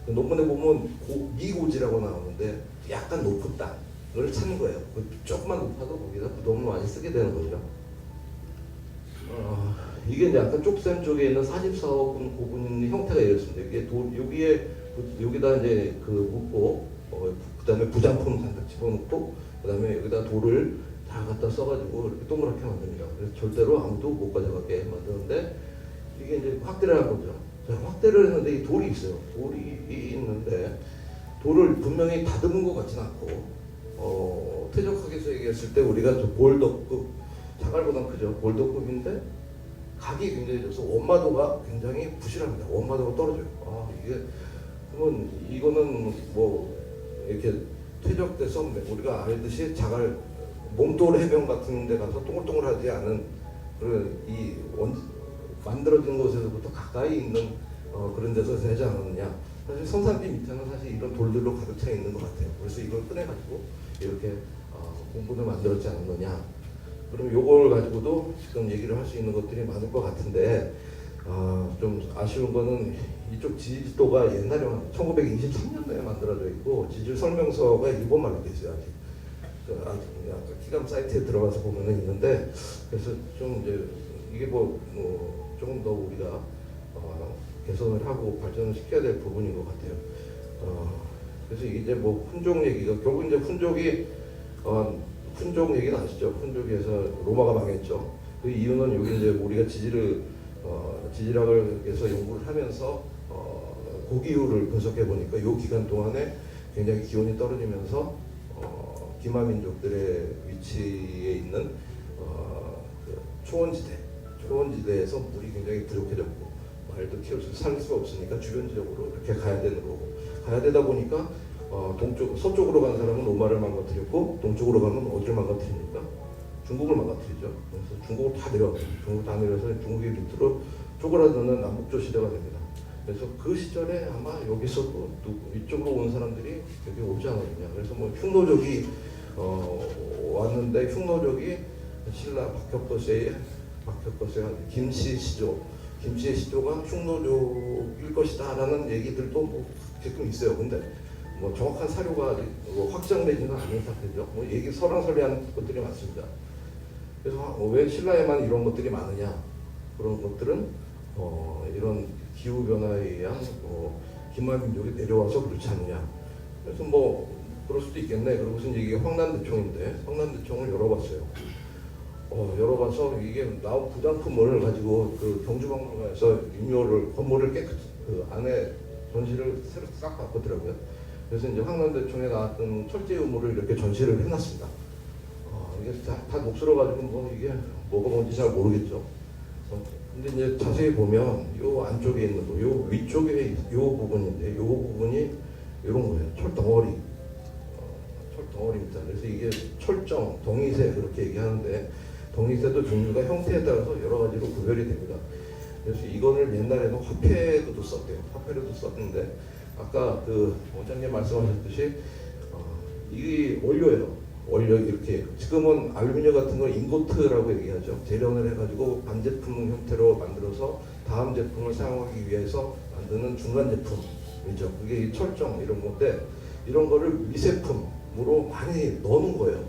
논문에 보면 미고지라고 나오는데 약간 높은 땅을 찾는 거예요. 조금만 높아도 거기다 부동을 많이 쓰게 되는 거죠. 이게 이제 약간 쪽샘 쪽에 있는 44억 고분 있는 형태가 이렇습니다. 이게 여기다 이제 그 묻고 그다음에 부장품 잔뜩 집어넣고 그다음에 여기다 돌을 다 갖다 써가지고 이렇게 동그랗게 만듭니다. 그래서 절대로 아무도 못 가져가게 만드는데 이게 이제 확대를 한 거죠. 확대를 했는데 이 돌이 있어요. 돌이 있는데 돌을 분명히 다듬은 것 같지는 않고 퇴적학에서 얘기했을 때 우리가 볼더급 자갈보다 크죠. 볼더급인데 각이 굉장히 져서 원마도가 굉장히 부실합니다. 원마도가 떨어져요. 이게 그러면 이거는 뭐 이렇게 퇴적돼서 우리가 알듯이 자갈 몽돌 해변 같은 데 가서 동글동글하지 않은 그런 만들어진 곳에서부터 가까이 있는 그런 데서 되지 않았느냐. 사실 성산비 밑에는 사실 이런 돌들로 가득 차 있는 것 같아요. 그래서 이걸 꺼내가지고 이렇게 공분을 만들었지 않았느냐. 그럼 요걸 가지고도 지금 얘기를 할 수 있는 것들이 많을 것 같은데 좀 아쉬운 거는 이쪽 지지도가 옛날에 1923년도에 만들어져 있고 지질 설명서가 일본말로 돼 있어요. 아직 기감 사이트에 들어가서 보면은 있는데 그래서 좀 이제 이게 뭐 조금 더 우리가 개선을 하고 발전을 시켜야 될 부분인 것 같아요. 그래서 이제 뭐 훈족 얘기가 결국 이제 훈족이 훈족 얘기는 아시죠? 훈족에서 로마가 망했죠. 그 이유는 여기 이제 우리가 지질학을 해서 연구를 하면서 고기후를 분석해 보니까 이 기간 동안에 굉장히 기온이 떨어지면서 기마민족들의 위치에 있는 그 초원지대에서 물이 굉장히 부족해졌고 말도 키울 살 수가 없으니까 주변 지역으로 이렇게 가야 되는 거고 가야 되다 보니까 서쪽으로 간 사람은 로마를 망가뜨렸고 동쪽으로 가면 어디를 망가뜨립니까? 중국을 망가뜨리죠. 그래서 중국을 다 내려가요. 중국 다 내려서 중국의 루트로 쪼그라드는 남북조 시대가 됩니다. 그래서 그 시절에 아마 여기서도 이쪽으로 온 사람들이 여기 오지 않았느냐. 그래서 뭐 흉노족이 왔는데 흉노족이 신라 박혁거세의 김씨의 시조가 흉노족일 것이다라는 얘기들도 뭐 지금 있어요. 근데 뭐 정확한 사료가 확정되지는 않은 상태죠. 뭐 얘기 설왕설래한 것들이 많습니다. 그래서 왜 신라에만 이런 것들이 많으냐? 그런 것들은 이런 기후 변화에 의한 기마민족이 내려와서 그렇지 않느냐. 그래서 뭐 그럴 수도 있겠네. 그러고서 이게 황난대총인데 황난대총을 열어봤어요. 열어봐서 이게 나온 부장품을 가지고 그 경주박물관에서 건물을 깨끗이 그 안에 전시를 새로 싹 바꿨더라고요. 그래서 이제 황난대총에 나왔던 철제 유물을 이렇게 전시를 해놨습니다. 이게 다 녹슬어가지고 뭐 이게 뭐가 뭔지 잘 모르겠죠. 근데 이제 자세히 보면 요 안쪽에 있는 거, 요 위쪽에 요 부분인데 요 부분이 이런 거예요. 철덩어리입니다. 그래서 이게 철정, 덩이새 그렇게 얘기하는데 덩이새도 종류가 형태에 따라서 여러 가지로 구별이 됩니다. 그래서 이거를 옛날에는 화폐로도 썼대요. 화폐로도 썼는데 아까 그 원장님 말씀하셨듯이 이게 원료예요. 원료 이렇게 지금은 알루미늄 같은 걸 인고트라고 얘기하죠. 재련을 해가지고 반제품 형태로 만들어서 다음 제품을 사용하기 위해서 만드는 중간 제품이죠. 그게 철정 이런 건데 이런 거를 미세품으로 많이 넣는 거예요.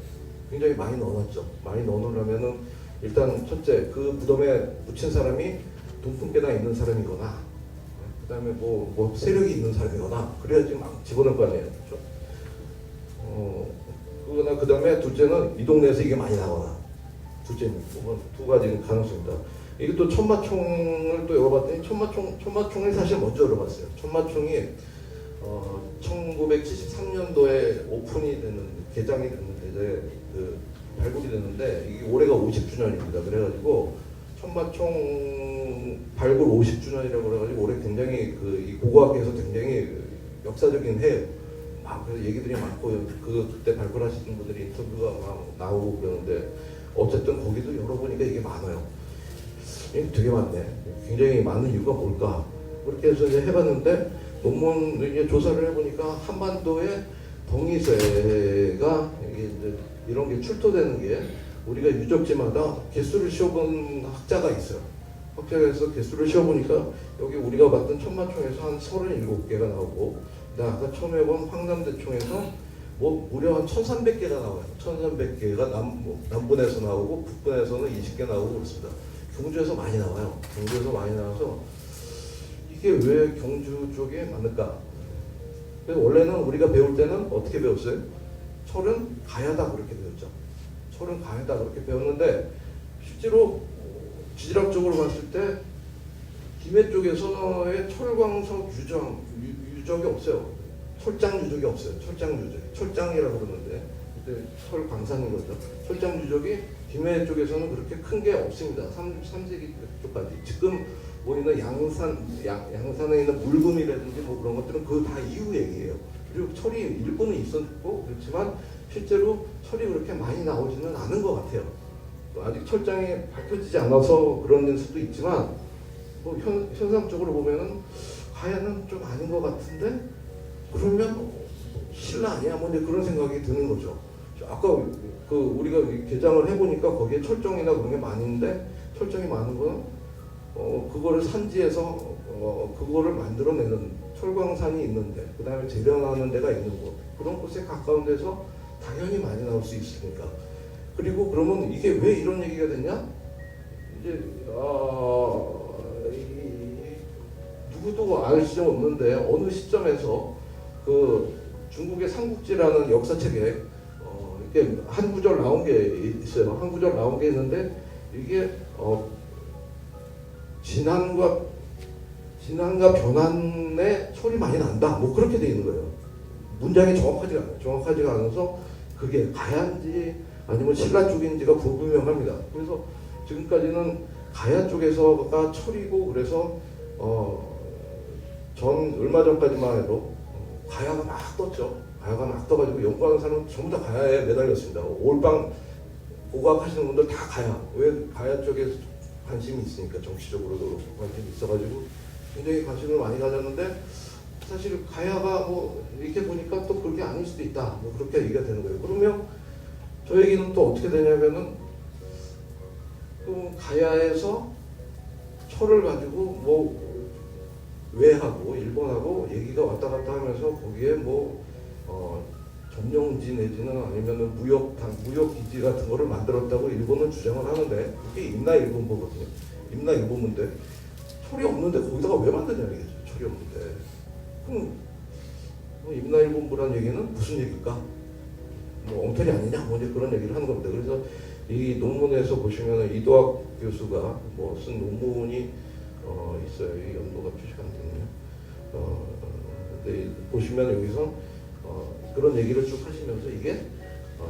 굉장히 많이 넣어놨죠. 많이 넣어놓으려면은 일단 첫째 그 무덤에 묻힌 사람이 돈품계나 있는 사람이거나 그다음에 뭐 세력이 있는 사람이거나 그래야지 막 집어넣을 거 아니에요. 그렇죠? 그 다음에 둘째는 이 동네에서 이게 많이 나거나 둘째는 두 가지 가능성입니다. 이게 또 천마총을 또 열어봤더니 천마총을 사실 먼저 열어봤어요. 천마총이 1973년도에 오픈이 됐는데 개장이 됐는데 이제 그 발굴이 됐는데 이게 올해가 50주년입니다. 그래가지고 천마총 발굴 50주년이라고 그래가지고 올해 굉장히 이 고고학계에서 굉장히 역사적인 해예요. 그래서 얘기들이 많고 그때 발굴하시는 분들이 인터뷰가 막 나오고 그러는데 어쨌든 거기도 열어보니까 이게 많아요. 되게 많네. 굉장히 많은 이유가 뭘까? 그렇게 해서 이제 해봤는데 논문 이게 조사를 해보니까 한반도에 덩이새가 이게 이제 이런 게 출토되는 게 우리가 유적지마다 개수를 씌워본 학자가 있어요. 학자에서 개수를 씌워보니까 여기 우리가 봤던 천마총에서 한 37개가 나오고, 그다음 아까 처음 해본 황남대총에서 뭐 무려 한 1,300개가 나와요. 1,300개가 남분에서 나오고 북분에서는 20개 나오고 그렇습니다. 경주에서 많이 나와요. 경주에서 많이 나와서 이게 왜 경주 쪽에 많을까? 그래서 원래는 우리가 배울 때는 어떻게 배웠어요? 철은 가야다 그렇게 배웠죠. 철은 가야다 그렇게 배웠는데 실제로 지질학적으로 봤을 때 김해 쪽에서의 철광석 유적이 없어요. 철장 유적이 없어요. 철장 유적. 철장이라고 그러는데 그때 철 광산인 거죠. 철장 유적이 김해 쪽에서는 그렇게 큰 게 없습니다. 3세기 쪽까지. 지금 보이는 양산에 있는 물금이라든지 뭐 그런 것들은 그 다 이후 얘기예요. 그리고 철이 일부는 있었고 그렇지만 실제로 철이 그렇게 많이 나오지는 않은 것 같아요. 아직 철장이 밝혀지지 않아서 그런 수도 있지만 뭐 현상적으로 보면은 가야는 좀 아닌 것 같은데 그러면 신라 아니야? 뭐 이제 그런 생각이 드는 거죠. 아까 그 우리가 개장을 해보니까 거기에 철정이나 그런 게 많은데 철정이 많은 건 그거를 산지에서 그거를 만들어내는 철광산이 있는데 그 다음에 재련하는 데가 있는 곳 그런 곳에 가까운 데서 당연히 많이 나올 수 있으니까. 그리고 그러면 이게 왜 이런 얘기가 됐냐? 이제 누구도 알 수 없는데 어느 시점에서 그 중국의 삼국지라는 역사책에 이렇게 한 구절 나온 게 있어요. 한 구절 나온 게 있는데 이게 진안과 변안에 철이 많이 난다. 뭐 그렇게 돼 있는 거예요. 문장이 정확하지가 않아서 그게 가야인지 아니면 신라 쪽인지가 불분명합니다. 그래서 지금까지는 가야 쪽에서가 철이고 그래서 얼마 전까지만 해도 가야가 막 떴죠. 가야가 막 떠가지고 연구하는 사람은 전부 다 가야에 매달렸습니다. 올방 고고학하시는 분들 다 가야. 왜 가야 쪽에 관심이 있으니까 정치적으로도 관심이 있어가지고 굉장히 관심을 많이 가졌는데 사실 가야가 뭐 이렇게 보니까 또 그렇게 아닐 수도 있다. 뭐 그렇게 얘기가 되는 거예요. 그러면 저 얘기는 또 어떻게 되냐면은 또 가야에서 철을 가지고 뭐 외하고 일본하고 얘기가 왔다 갔다 하면서 거기에 뭐 점령지 내지는 아니면은 무역 기지 같은 거를 만들었다고 일본은 주장을 하는데 그게 임나일본보거든요. 임나일본인데 철이 없는데 거기다가 왜 만드냐 이게죠. 철이 없는데 그럼 임나일본부란 얘기는 무슨 얘기일까? 뭐 엉터리 아니냐? 뭐 이제 그런 얘기를 하는 겁니다. 그래서 이 논문에서 보시면 이도학 교수가 뭐 쓴 논문이 있어요. 이 연도가 표시가 안 되네요. 근데 보시면 여기서 그런 얘기를 쭉 하시면서 이게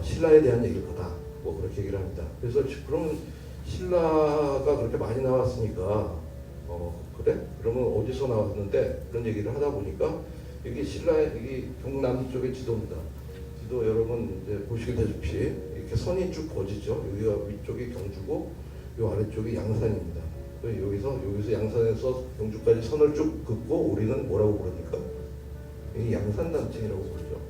신라에 대한 얘기일 거다. 뭐 그렇게 얘기를 합니다. 그래서 그러면 신라가 그렇게 많이 나왔으니까 그래? 그러면 어디서 나왔는데 그런 얘기를 하다 보니까 이게 신라의 이게 경남 쪽의 지도입니다. 지도 여러분 이제 보시다시피 이렇게 선이 쭉 거지죠. 여기가 위쪽이 경주고 요 아래쪽이 양산입니다. 여기서 양산에서 경주까지 선을 쭉 긋고 우리는 뭐라고 부릅니까? 이 양산단층이라고 부르죠.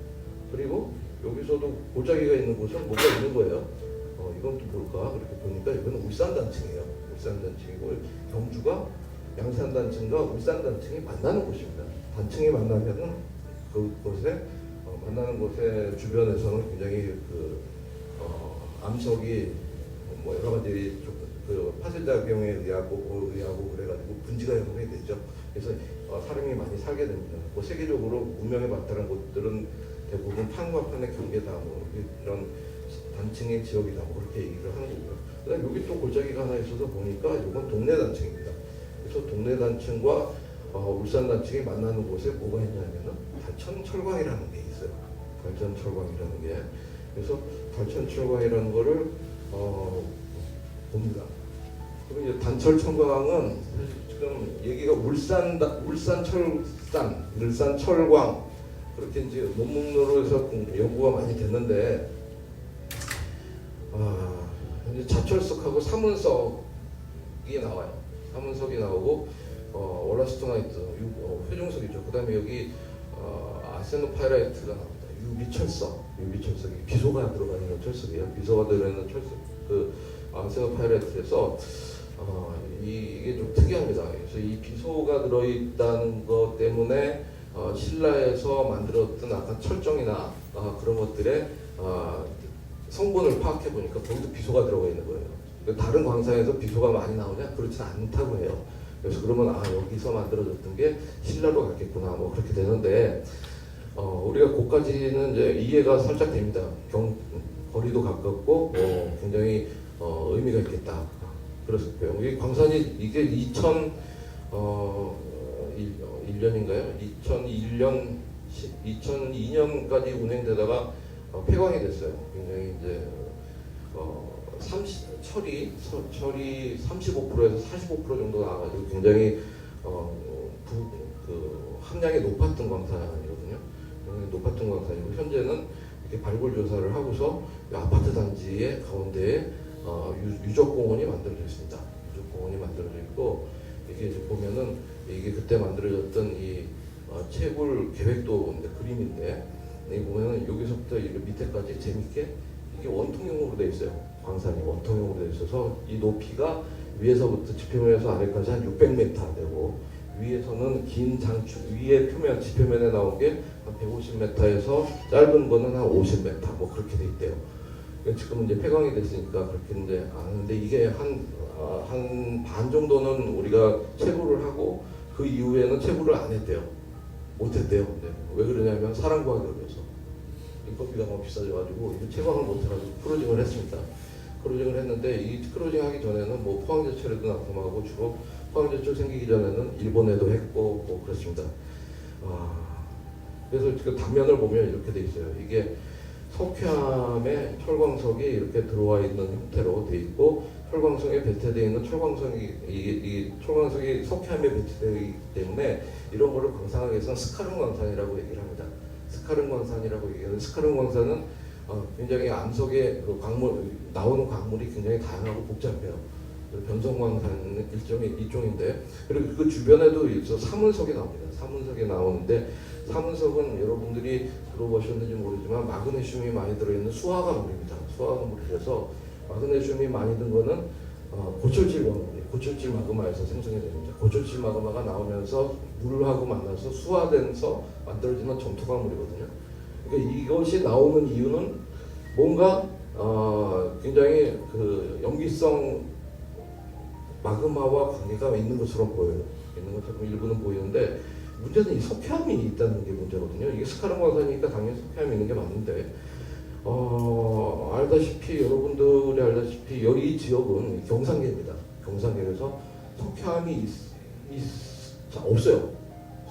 그리고 여기서도 골짜기가 있는 곳은 뭐가 있는 거예요. 이건 또 뭘까? 그렇게 보니까 이거는 울산단층이에요. 울산단층이고 경주가 양산단층과 울산단층이 만나는 곳입니다. 단층이 만나면은 그곳에 만나는 곳의 주변에서는 굉장히 암석이 뭐 여러 가지 그 파쇄작용에 의하고 그래가지고 분지가 형성이 되죠. 그래서 사람이 많이 살게 됩니다. 뭐 세계적으로 문명에 발달한 곳들은 대부분 판과 판의 경계다, 뭐 이런 단층의 지역이다, 뭐 그렇게 얘기를 하는 거고요. 그다음 여기 또 골짜기가 하나 있어서 보니까 이건 동네 단층입니다. 그래서 동네 단층과 울산 단층이 만나는 곳에 뭐가 있냐면은 달천철광이라는 게 있어요. 달천철광이라는 게. 그래서 달천철광이라는 거를 봅니다. 그럼 이제 단철철광은 지금 얘기가 울산철광 그렇게 이제 논문으로 해서 연구가 많이 됐는데 이제 자철석하고 사문석이 나와요. 3원석이 나오고 월라스토나이트 회중석이죠. 그다음에 여기 아세노파이라이트가 나옵니다. 유비철석이 비소가 들어가 있는 철석이에요. 비소가 들어있는 철석 그 아세노파이라이트에서 이게 좀 특이합니다. 그래서 이 비소가 들어있다는 것 때문에 신라에서 만들었던 아까 철정이나 그런 것들의 성분을 파악해 보니까 거기도 비소가 들어가 있는 거예요. 그러니까 다른 광산에서 비소가 많이 나오냐? 그렇지 않다고 해요. 그래서 그러면 여기서 만들어졌던 게 신라로 갔겠구나 뭐 그렇게 되는데 우리가 거기까지는 이제 이해가 살짝 됩니다. 거리도 가깝고 굉장히 의미가 있겠다. 그랬었고요. 이 광산이 이게 2001년인가요? 2002년까지 운행되다가 폐광이 됐어요. 굉장히 이제 철이 35%에서 45% 정도 나와가지고 굉장히 함량이 높았던 광산이거든요. 높았던 광산이고 현재는 이렇게 발굴 조사를 하고서 아파트 단지의 가운데에 유적공원이 만들어져 있습니다. 유적공원이 만들어져 있고 이게 이제 보면은 이게 그때 만들어졌던 이 채굴 계획도 그림인데 여기 보면은 여기서부터 밑에까지 재밌게 이게 원통형으로 돼 있어요. 광산이 원통형으로 돼 있어서 이 높이가 위에서부터 지표면에서 아래까지 한 600m 되고 위에서는 긴 장축 위에 표면 지표면에 나온 게 한 150m에서 짧은 거는 한 50m 뭐 그렇게 돼 있대요. 지금은 이제 폐광이 됐으니까 그렇게 이제 아는데 이게 한 반 정도는 우리가 채굴을 하고 그 이후에는 채굴을 안 했대요. 못 했대요. 근데 왜 그러냐면 사람 구하기 어려워서 인건비가 너무 비싸져가지고 이거 채광을 못 해가지고 크로징을 했습니다. 크로징을 했는데 이 크로징 하기 전에는 뭐 포항제철에도 납품하고 주로 포항제철 생기기 전에는 일본에도 했고 뭐 그렇습니다. 그래서 그 단면을 보면 이렇게 돼 있어요. 이게 석회암에 철광석이 이렇게 들어와 있는 형태로 돼 있고 철광석에 배치되어 있는 철광석이 이 철광석이 석회암에 배치되어 있기 때문에 이런 거를 광산학에서는 스카른 광산이라고 얘기를 합니다. 스카른 광산이라고 얘기하는 스카른 광산은 굉장히 암석에 그 나오는 광물이 굉장히 다양하고 복잡해요. 변성광산 일종인데 그리고 그 주변에도 있어 사문석이 나옵니다. 사문석이 나오는데 사문석은 여러분들이 들어보셨는지 모르지만 마그네슘이 많이 들어있는 수화가물입니다. 수화가물이라서 마그네슘이 많이 든 거는 고철질 원물이에요. 고철질 마그마에서 생성이 됩니다. 고철질 마그마가 나오면서 물하고 만나서 수화돼서 만들어지는 점토광물이거든요. 그러니까 이것이 나오는 이유는 뭔가 굉장히 그 염기성 마그마와 관계가 있는 것처럼 보여요. 있는 것처럼 일부는 보이는데 문제는 이 석회암이 있다는 게 문제거든요. 이게 스카른 광산이니까 당연히 석회암이 있는 게 맞는데 알다시피 여러분들이 알다시피 여기 지역은 경상계입니다. 경상계에서 석회암이 없어요.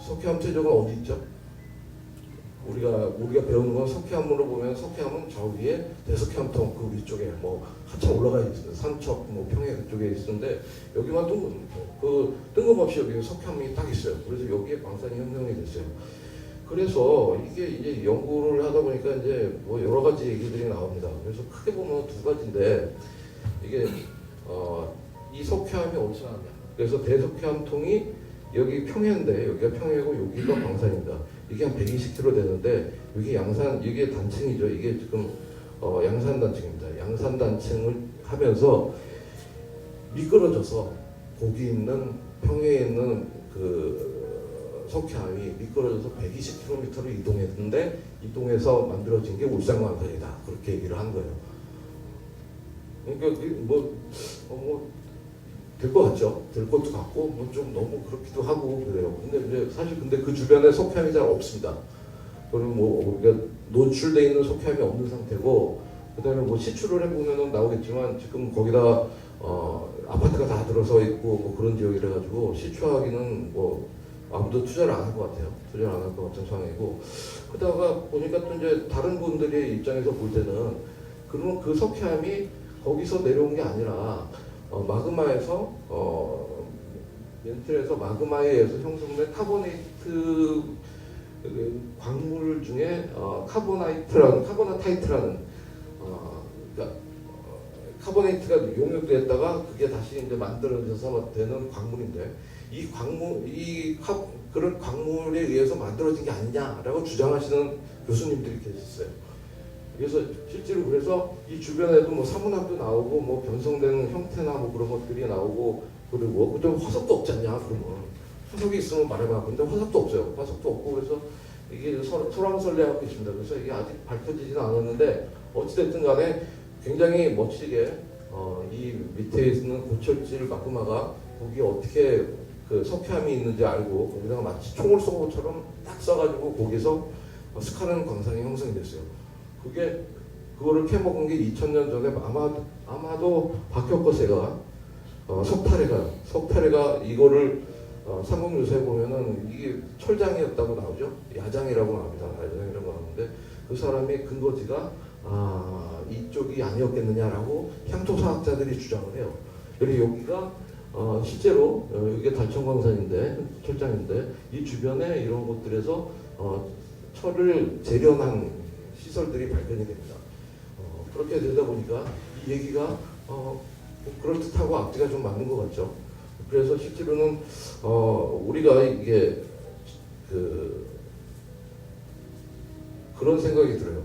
석회암 최저가 어디 있죠? 우리가 배우는 건 석회암으로 보면 석회암은 저 위에 대석회암통 그 위쪽에 뭐 한참 올라가 있어요. 삼척 뭐 평해 그쪽에 있는데 여기만 뜬금없이 여기 석회암이 딱 있어요. 그래서 여기에 광산이 형성이 됐어요. 그래서 이게 이제 연구를 하다 보니까 이제 뭐 여러 가지 얘기들이 나옵니다. 그래서 크게 보면 두 가지인데 이게 이 석회암이 어디서 나냐? 그래서 대석회암통이 여기 평해인데 여기가 평해고 여기가 광산입니다. 이게 한 120km 되는데 이게 이게 단층이죠. 이게 지금 양산 단층입니다. 양산 단층을 하면서 미끄러져서 거기 있는 평해에 있는 그 석회암이 미끄러져서 120km로 이동했는데 이동해서 만들어진 게 울산광산이다. 그렇게 얘기를 한 거예요. 그러니까 될 것 같죠. 될 것도 같고 뭐 좀 너무 그렇기도 하고 그래요. 근데 사실 그 주변에 석회암이 잘 없습니다. 그리고 뭐 우리가 노출돼 있는 석회암이 없는 상태고 그다음에 뭐 시추를 해보면은 나오겠지만 지금 거기다 아파트가 다 들어서 있고 뭐 그런 지역이라 가지고 시추하기는 뭐 아무도 투자를 안 할 것 같아요. 투자를 안 할 것 같은 상황이고 그러다가 보니까 또 이제 다른 분들의 입장에서 볼 때는 그러면 그 석회암이 거기서 내려온 게 아니라 마그마에서 멘틀에서 마그마에 의해서 형성된 카보네이트 광물 중에 카보나타이트라는 그러니까 카보네이트가 용역됐다가 그게 다시 이제 만들어져서 되는 광물인데 이 광물 그런 광물에 의해서 만들어진 게 아니냐라고 주장하시는 교수님들이 계셨어요. 그래서 실제로 그래서 이 주변에도 뭐 사문학도 나오고 뭐 변성되는 형태나 뭐 그런 것들이 나오고 그리고 좀 화석도 없지 않냐 그러면 화석이 있으면 말해봐. 근데 화석도 없어요. 화석도 없고 그래서 이게 소랑설레하고 있습니다. 그래서 이게 아직 밝혀지지는 않았는데 어찌됐든 간에 굉장히 멋지게 이 밑에 있는 고철질 마그마가 거기에 어떻게 그 석회암이 있는지 알고 거기다가 마치 총을 쏜 것처럼 딱 쏴가지고 거기서 스카르는 광산이 형성이 됐어요. 그거를 캐먹은 게 2000년 전에 아마도 박혁거세가 석탈해가 이거를 삼국유사에 보면은 이게 철장이었다고 나오죠. 야장이라고 나옵니다. 야장이라고 나오는데 그 사람의 근거지가 이쪽이 아니었겠느냐라고 향토사학자들이 주장을 해요. 그리고 여기가 실제로 이게 달천광산인데 철장인데 이 주변에 이런 곳들에서 철을 재련한 시설들이 발견이 됩니다. 그렇게 되다 보니까 이 얘기가 그럴듯하고 앞뒤가 좀 맞는 것 같죠. 그래서 실제로는 우리가 이게 그런 생각이 들어요.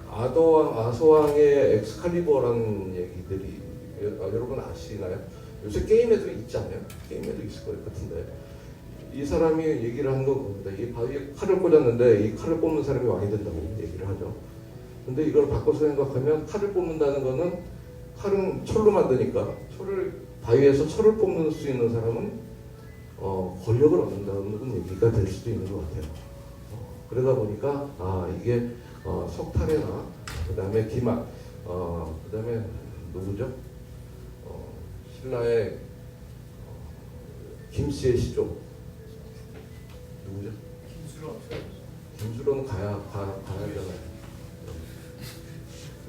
아소왕의 엑스칼리버라는 얘기들이 여러분 아시나요? 요새 게임에도 있지 않아요? 게임에도 있을 것 같은데 이 사람이 얘기를 한 겁니다. 이 바위에 칼을 꽂았는데 이 칼을 뽑는 사람이 왕이 된다고 얘기를 하죠. 근데 이걸 바꿔서 생각하면 칼을 뽑는다는 거는 칼은 철로 만드니까 바위에서 철을 뽑는 수 있는 사람은 권력을 얻는다는 얘기가 될 수도 있는 것 같아요. 그러다 보니까 이게 석탈해나 그다음에 기막 그다음에 누구죠? 신라의 김씨의 시조 누구죠? 김수로는 가야잖아요.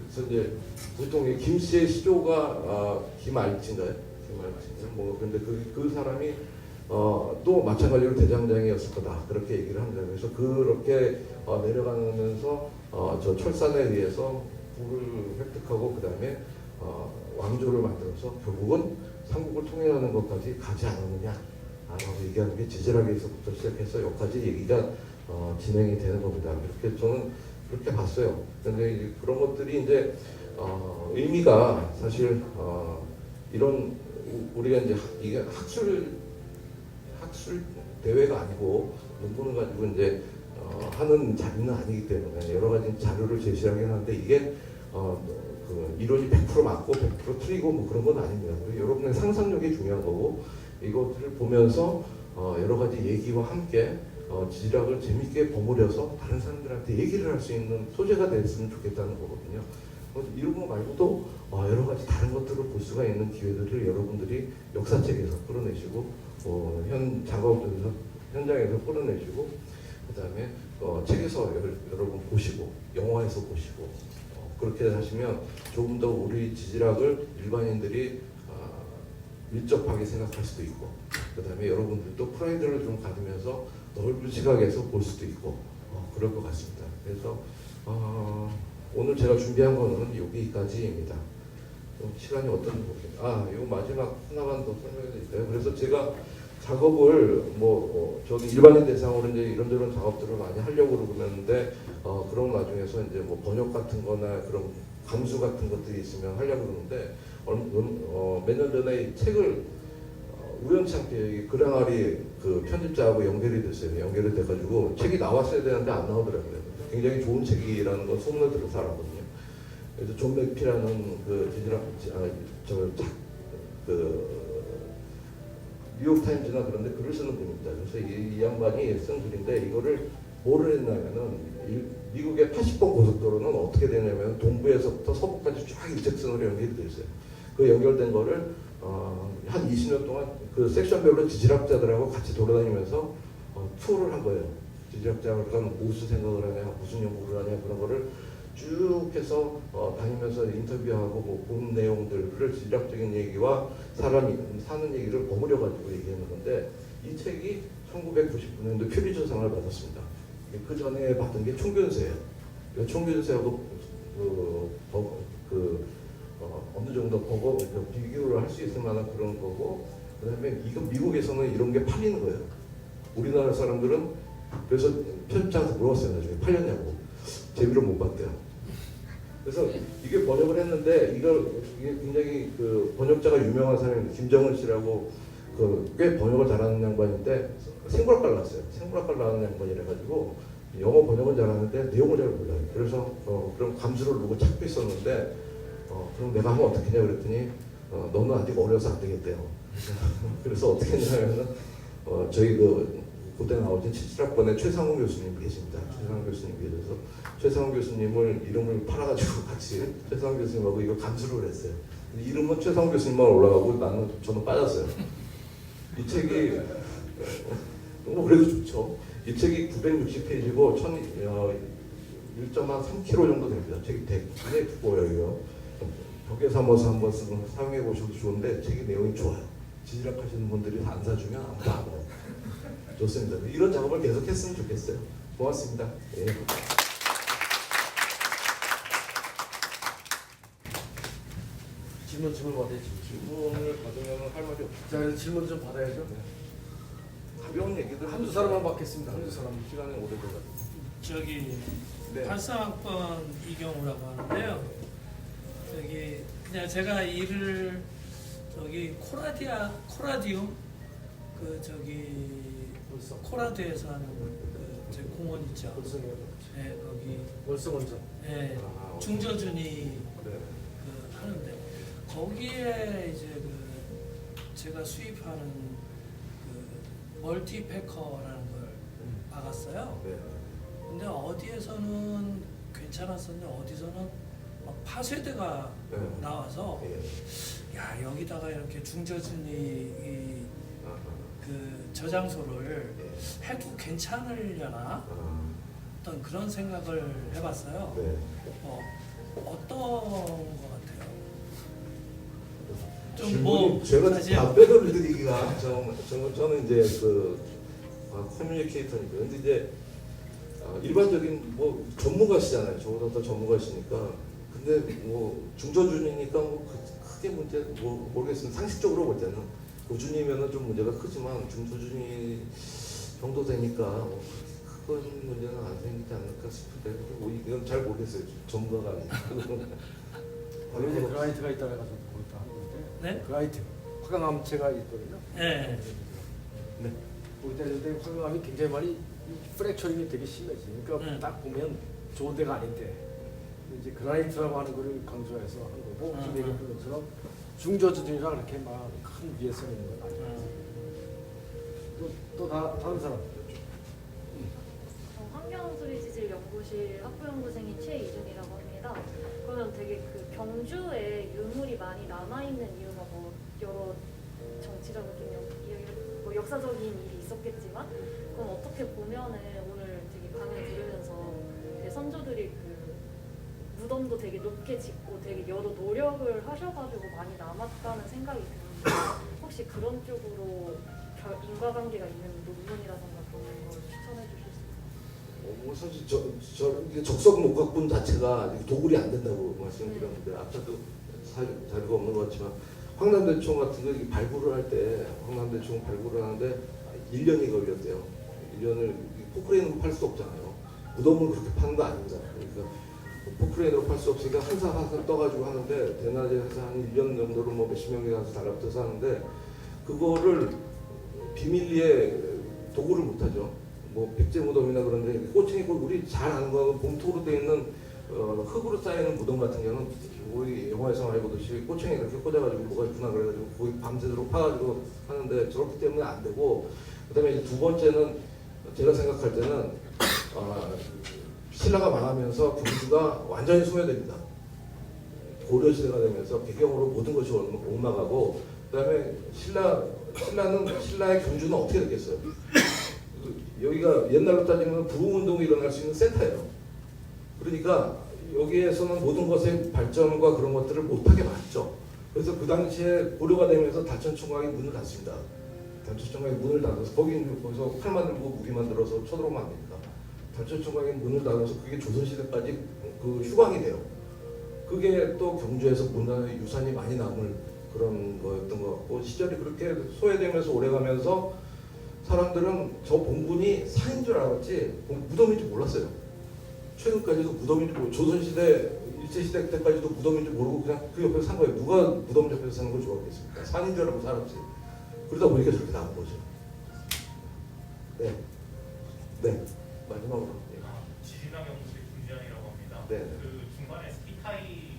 그래서 이제 보통 김씨의 시조가 김알치인가요? 뭐 근데 그 사람이 또 마찬가지로 대장장이었을 거다 그렇게 얘기를 합니다. 그래서 그렇게 내려가면서 저 철산에 의해서 부를 획득하고 그 다음에 왕조를 만들어서 결국은 삼국을 통일하는 것까지 가지 않았느냐라고 얘기하는 게 지질학에서부터 시작해서 여기까지 얘기가 진행이 되는 겁니다. 그렇게 저는 그렇게 봤어요. 근데 그런 것들이 이제 의미가 사실 이런 우리가 이제 이게 학술 대회가 아니고 논문을 가지고 이제 하는 자리는 아니기 때문에 여러 가지 자료를 제시하긴 하는데 이게 그 이론이 100% 맞고 100% 틀리고 뭐 그런 건 아닙니다. 여러분의 상상력이 중요한 거고 이것들을 보면서 여러 가지 얘기와 함께 지질학을 재밌게 버무려서 다른 사람들한테 얘기를 할 수 있는 소재가 됐으면 좋겠다는 거거든요. 이런 거 말고도 여러 가지 다른 것들을 볼 수가 있는 기회들을 여러분들이 역사책에서 끌어내시고 현장에서 끌어내시고 그다음에 책에서 여러분 보시고 영화에서 보시고 그렇게 하시면 조금 더 우리 지질학을 일반인들이 밀접하게 생각할 수도 있고 그다음에 여러분들도 프라이드를 좀 가지면서 넓은 시각에서 볼 수도 있고 그럴 것 같습니다. 그래서 오늘 제가 준비한 거는 여기까지입니다. 시간이 어떤지 모르겠네요. 이거 마지막 하나만 더 설명해 드릴까요? 그래서 제가 작업을 저기 일반인 대상으로 이제 이런저런 작업들을 많이 하려고 그러는데 그런 와중에서 이제 뭐 번역 같은 거나 그런 감수 같은 것들이 있으면 하려고 그러는데 몇 년 전에 이 책을 우연찮게 그랑아리 그 편집자하고 연결이 됐어요. 연결이 돼가지고 책이 나왔어야 되는데 안 나오더라고요. 굉장히 좋은 책이라는 건 소문을 들어서 알았거든요. 그래서 존 맥피라는 그 뉴욕타임즈나 그런데 글을 쓰는 분입니다. 그래서 이 양반이 쓴 글인데 이거를 뭐를 했냐면은 미국의 80번 고속도로는 어떻게 되냐면 동부에서부터 서부까지 쫙 일직선으로 연결이 되어 있어요. 그 연결된 거를 한 20년 동안 그 섹션별로 지질학자들하고 같이 돌아다니면서 투어를 한 거예요. 지질학자가 무슨 생각을 하냐, 무슨 연구를 하냐 그런 거를 쭉 해서 다니면서 인터뷰하고 본 내용들을 지질학적인 얘기와 사람이 사는 얘기를 버무려 가지고 얘기하는 건데 이 책이 1999년도 퓰리처상을 받았습니다. 그 전에 받은 게 총균세예요. 총균세하고 어느 정도 보고 비교를 할 수 있을 만한 그런 거고, 그다음에 이거 미국에서는 이런 게 팔리는 거예요. 우리나라 사람들은 그래서 편집장한테 물어봤어요. 나중에 팔렸냐고. 재미로 못 봤대요. 그래서 이게 번역을 했는데 이게 굉장히 그 번역자가 유명한 사람이 김정은 씨라고 꽤 번역을 잘하는 양반인데 생물학과를 나왔어요. 생물학과를 나온 양반이라 가지고 영어 번역은 잘하는데 내용을 잘 몰라요. 그래서 그런 감수를 보고 찾고 있었는데 그럼 내가 하면 어떻게 했냐 그랬더니 너는 아직 어려서 안 되겠대요. 그래서 어떻게 했냐면은 저희 그때 나오신 77학번에 최상훈 교수님 계십니다. 최상훈 교수님 계셔서 최상훈 교수님을 이름을 팔아가지고 같이 최상훈 교수님하고 이거 감수를 했어요. 이름은 최상훈 교수님만 올라가고 저는 빠졌어요. 이 책이 그래도 좋죠. 이 책이 960페이지고 1.3kg 정도 됩니다. 책이 굉장히 두꺼워요. 이거. 벽에 삼아서 한번 사용해 보셔도 좋은데 책의 내용이 좋아요. 지질학 하시는 분들이 안 사주면 아무도 안 와요. 좋습니다. 이런 작업을 계속 했으면 좋겠어요. 고맙습니다. 예. 질문 받아야지. 질문을 받으면 할 말이 없죠. 자, 질문 좀 받아야죠. 가벼운 얘기들 한두 사람만 받겠습니다. 한두 사람. 시간이 오래돼가지고. 저기 네. 83학번 이경우라고 하는데요. 저기 그냥 제가 일을 저기 코라디움 그 저기 코라디에서 하는 저 공원 있죠. 월성에 네, 거기 월성원전. 네, 아, 중저준이 네. 그 하는데 거기에 이제 그 제가 수입하는 그 멀티패커라는 걸 박았어요. 네. 근데 어디에서는 괜찮았었는데 어디서는 막 파쇄대가 네. 나와서 예. 야 여기다가 이렇게 중저준이 아, 그 저장소를 예. 해도 괜찮으려나 아, 어떤 그런 생각을 해봤어요. 네. 어떤 것 같아요? 질문이 제가 사실 답변을 드리기가 저는 이제 커뮤니케이터니까 근데 이제 일반적인 뭐 전문가시잖아요. 저보다 더 전문가시니까 근데 뭐 중저준이니까 뭐 크게 문제 뭐 모르겠습니다. 상식적으로 볼 때는 고준이면은 좀 문제가 크지만 중저준이 정도 되니까 뭐 큰 문제는 안 생기지 않을까 싶은데 뭐 이건 잘 모르겠어요. 전문가가 아니니까. 거기 이제 그라이트가 있다고 해가지고 거기다 하는 건데. 네? 그라이트. 화강암체가 있거든요. 네. 네. 거기다 있는데 화강암이 굉장히 많이 프랙처링이 되게 심해지. 그러니까 네. 딱 보면 좋은 데가 아닌데 이제 그라이트라고 하는 거를 강조해서 한 거고 지금 얘기했던 것처럼 중저준이라 그렇게 막 큰 위해성이 있는 건 아니에요. 또 다른 사람. 환경수리지질연구실 학부연구생인 최이준이라고 합니다. 그러면 되게 그 경주에 유물이 많이 남아있는 이유가 뭐 여러 정치적인 뭐 역사적인 일이 있었겠지만 그럼 어떻게 보면은 오늘 되게 강연 들으면서 되게 선조들이 그 무덤도 되게 높게 짓고 되게 여러 노력을 하셔가지고 많이 남았다는 생각이 드는데 혹시 그런 쪽으로 인과관계가 있는 논문이라던가 그런 걸 추천해 주실 수 있나요? 뭐 사실 이게 적석 목각분 자체가 도굴이 안 된다고 말씀드렸는데 아까도 자료가 없는 것 같지만 황남대총 같은 거 발굴을 할 때 황남대총 발굴을 하는데 1년이 걸렸대요. 1년을 포크레인으로 팔 수 없잖아요. 무덤을 그렇게 파는 거 아닙니다. 그러니까 포크레인으로 팔 수 없으니까 한사 떠가지고 하는데 대낮에서 한 1년 정도를 뭐 몇십 명이 가서 달라붙어서 하는데 그거를 비밀리에 도굴을 못하죠. 뭐 백제 무덤이나 그런데 꼬챙이 우리 잘 아는 거 봉토로 되어 있는 흙으로 쌓이는 무덤 같은 경우는 우리 영화에서 많이 보듯이 꼬챙이 이렇게 꽂아가지고 뭐가 있구나 그래가지고 거기 밤새도록 파가지고 하는데 저렇기 때문에 안 되고 그다음에 이제 두 번째는 제가 생각할 때는 신라가 망하면서 경주가 완전히 소멸됩니다. 고려 시대가 되면서 배경으로 모든 것이 옮아가고 그다음에 신라의 경주는 어떻게 됐겠어요? 여기가 옛날로 따지면 부흥운동이 일어날 수 있는 센터예요. 그러니까 여기에서는 모든 것의 발전과 그런 것들을 못하게 막죠. 그래서 그 당시에 고려가 되면서 달천총각이 문을 닫습니다. 달천총각이 문을 닫아서 거기서 칼만 들고 무기 만들어서 쳐들어오면 안 됩니다. 달천총각이 문을 닫아서 그게 조선시대까지 그 휴방이 돼요. 그게 또 경주에서 문화의 유산이 많이 남을 그런 거였던 것 같고 시절이 그렇게 소외되면서 오래가면서 사람들은 저 봉분이 산인 줄 알았지 무덤인 줄 몰랐어요. 최근까지도 무덤인 줄 모르고 조선시대 일제시대 때까지도 무덤인 줄 모르고 그냥 그 옆에서 산 거예요. 누가 무덤 옆에서 사는 걸 좋아하겠습니까? 산인 줄 알고 살았지. 그러다 보니까 저렇게 나온 거죠. 네. 네. 마지막으로. 예. 지리랑 연구실 김주현이라고 합니다. 네. 그 중간에 스키타이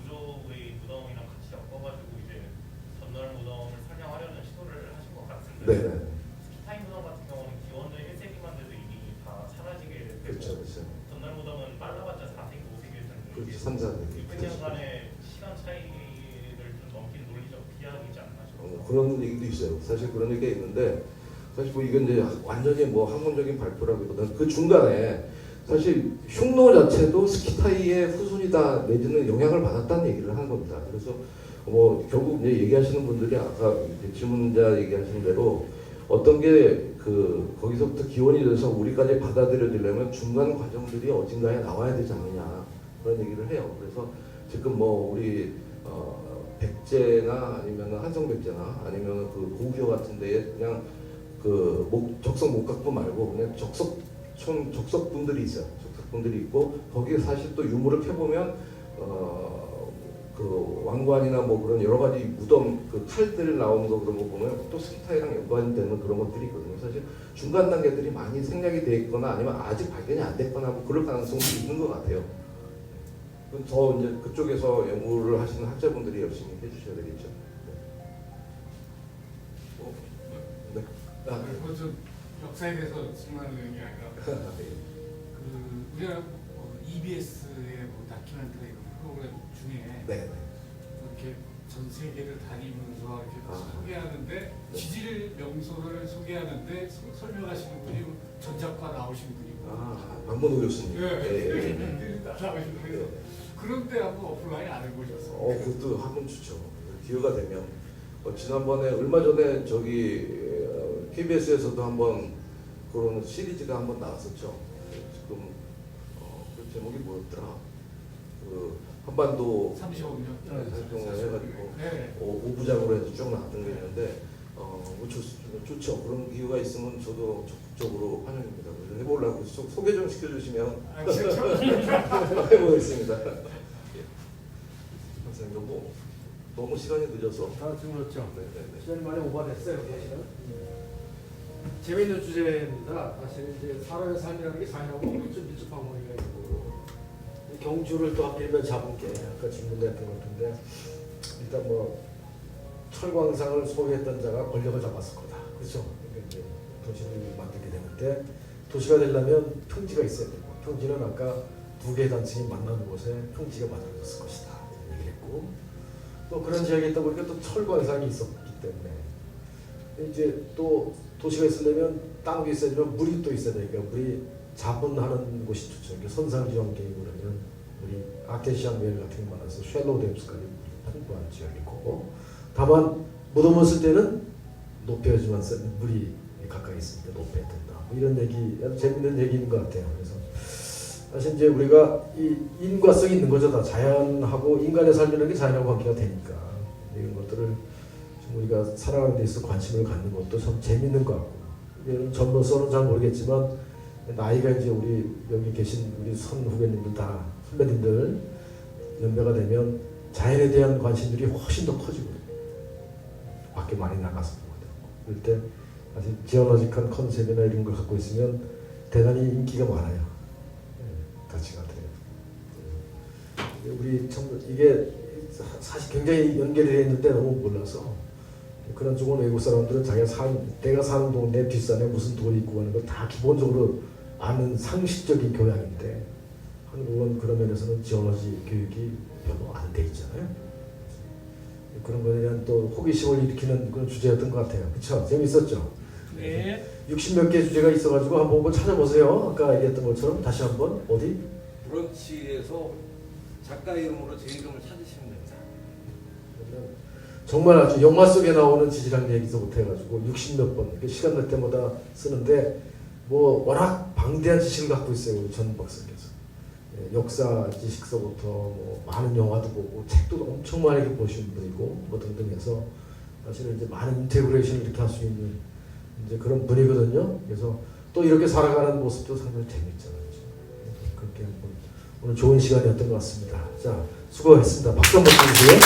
구조의 무덤이랑 같이 엮어가지고 이제 전날 무덤을 설명하려는 시도를 하신 것 같은데 네. 스키타이 무덤 같은 경우는 기원전 1세기만 돼도 이미 다 사라지게 되고 그렇죠. 그렇죠. 전날 무덤은 빨라봤자 4세기, 5세기일 텐데 그렇죠. 이게 3, 4세기. 600년간의 시간 차이를 좀 넘긴 논리적 비약이지 않나 싶어요. 그런 얘기도 있어요. 사실 그런 얘기가 있는데 사실 뭐 이건 이제 완전히 뭐 학문적인 발표라기보다는 그 중간에 사실 흉노 자체도 스키타이의 후손이다 내지는 영향을 받았다는 얘기를 하는 겁니다. 그래서 뭐 결국 이제 얘기하시는 분들이 아까 이제 질문자 얘기하신 대로 어떤 게 그 거기서부터 기원이 돼서 우리까지 받아들여지려면 중간 과정들이 어딘가에 나와야 되지 않느냐 그런 얘기를 해요. 그래서 지금 뭐 우리 백제나 아니면 한성백제나 아니면 그 고구려 같은 데에 그냥 그 적석 목각부 말고 그냥 적석분들이 있어요. 적석분들이 있고 거기에 사실 또 유물을 펴보면 그 왕관이나 뭐 그런 여러 가지 무덤 그 칼들 나오는 거 그런 거 보면 또 스키타이랑 연관되는 그런 것들이 있거든요. 사실 중간 단계들이 많이 생략이 돼 있거나 아니면 아직 발견이 안 됐거나 뭐 그럴 가능성도 있는 것 같아요. 더 이제 그쪽에서 연구를 하시는 학자분들이 열심히 해주셔야 되겠죠. 네. 그저 역사에 대해서 질문하는 게 아니라 그 우리가 EBS의 뭐 다큐멘터리 프로그램 중에 네. 이렇게 전 세계를 다니면서 이렇게 소개하는데 지질 명소를 소개하는데 설명하시는 분이 전작가 나오신 분이고 박문호 교수님. 예. 나오신 분이서 그런데 한번 오프라인 안 해보셨어요? 그것도 한번 좋죠. 기회가 되면 지난번에 얼마 전에 저기 KBS에서도 한번 그런 시리즈가 한번 나왔었죠. 지금 그 제목이 뭐였더라? 그 한반도 35년 활동을 해가지고 네. 5부작으로 해서 쭉 나왔던 게 있는데 뭐 좋죠. 그런 기회가 있으면 저도 적극적으로 환영입니다. 그래서 해보려고 소개 좀 시켜주시면 해보겠습니다. 선생님 너무 시간이 늦어서 다 그렇죠. 네네네. 시간이 많이 오버됐어요. 사실은. 재미있는 주제입니다. 사실 이제 사람의 삶이라는 게 자연하고 좀 밀접한 관계가 있고 경주를 또 하필이면 잡은 게 아까 질문했던 것 같은데 일단 뭐 철광상을 소유했던 자가 권력을 잡았을 거다. 그렇죠? 그러니까 이제 도시를 만들게 되는데 도시가 되려면 평지가 있어야 되고 평지는 아까 두 개의 단층이 만나는 곳에 평지가 만들어졌을 것이다. 얘기를 했고 또 그런 지역에 있다 보니까 또 철광상이 있었기 때문에 이제 또 도시가 있으려면 땅 위에 있어야 되면 물이 또 있어야 되니까 물이 자분하는 곳이 좋죠. 그러니까 선상지형 계획을 하면 우리 아케시안 웰 같은 게 많아서 쉘로우 댐스까지 풍부한 지역이고 다만 무덤을 쓸 때는 높여야지만 물이 가까이 있으니까 높여야 된다. 뭐 이런 얘기 아주 재밌는 얘기인 것 같아요. 그래서 사실 이제 우리가 이 인과성이 있는 거죠. 다 자연하고 인간의 삶이라는 게 자연하고 관계가 되니까 이런 것들을 좀 우리가 살아가는 데 있어서 관심을 갖는 것도 참 재밌는 것 같고 이런 전로서는 잘 모르겠지만 나이가 이제 우리 여기 계신 우리 선 후배님들 다 선배님들 연배가 되면 자연에 대한 관심들이 훨씬 더 커지고 밖에 많이 나가서 그럴 때 사실 지어너직한 컨셉이나 이런 걸 갖고 있으면 대단히 인기가 많아요. 가치가 돼요. 우리 참 이게 사실 굉장히 연결이 되어 있는데 너무 몰라서 그런 쪽은 외국 사람들은 내가 사는 동네 뒷산에 무슨 돌이 있고 하는 걸 다 기본적으로 아는 상식적인 교양인데 한국은 그런 면에서는 지어너지 교육이 별로 안 돼 있잖아요. 그런 거에 대한 또 호기심을 일으키는 그런 주제였던 것 같아요. 그렇죠? 재밌었죠? 네. 60몇 개 주제가 있어가지고 한번 찾아보세요. 아까 얘기했던 것처럼 다시 한번 어디? 브런치에서 작가 이름으로 제 이름을 찾으시면 됩니다. 정말 아주 영화 속에 나오는 지질학 얘기서부터 해가지고 60몇 번 시간 날 때마다 쓰는데 뭐 워낙 방대한 지식을 갖고 있어요. 우리 전 박사께서. 역사 지식서부터 뭐 많은 영화도 보고 책도 엄청 많이 보신 분이고 뭐 등등해서 사실은 이제 많은 인테그레이션을 이렇게 할 수 있는 이제 그런 분이거든요. 그래서 또 이렇게 살아가는 모습도 상당히 재밌잖아요. 그렇게 한번 오늘 좋은 시간이었던 것 같습니다. 자, 수고했습니다. 박수 한번 주세요.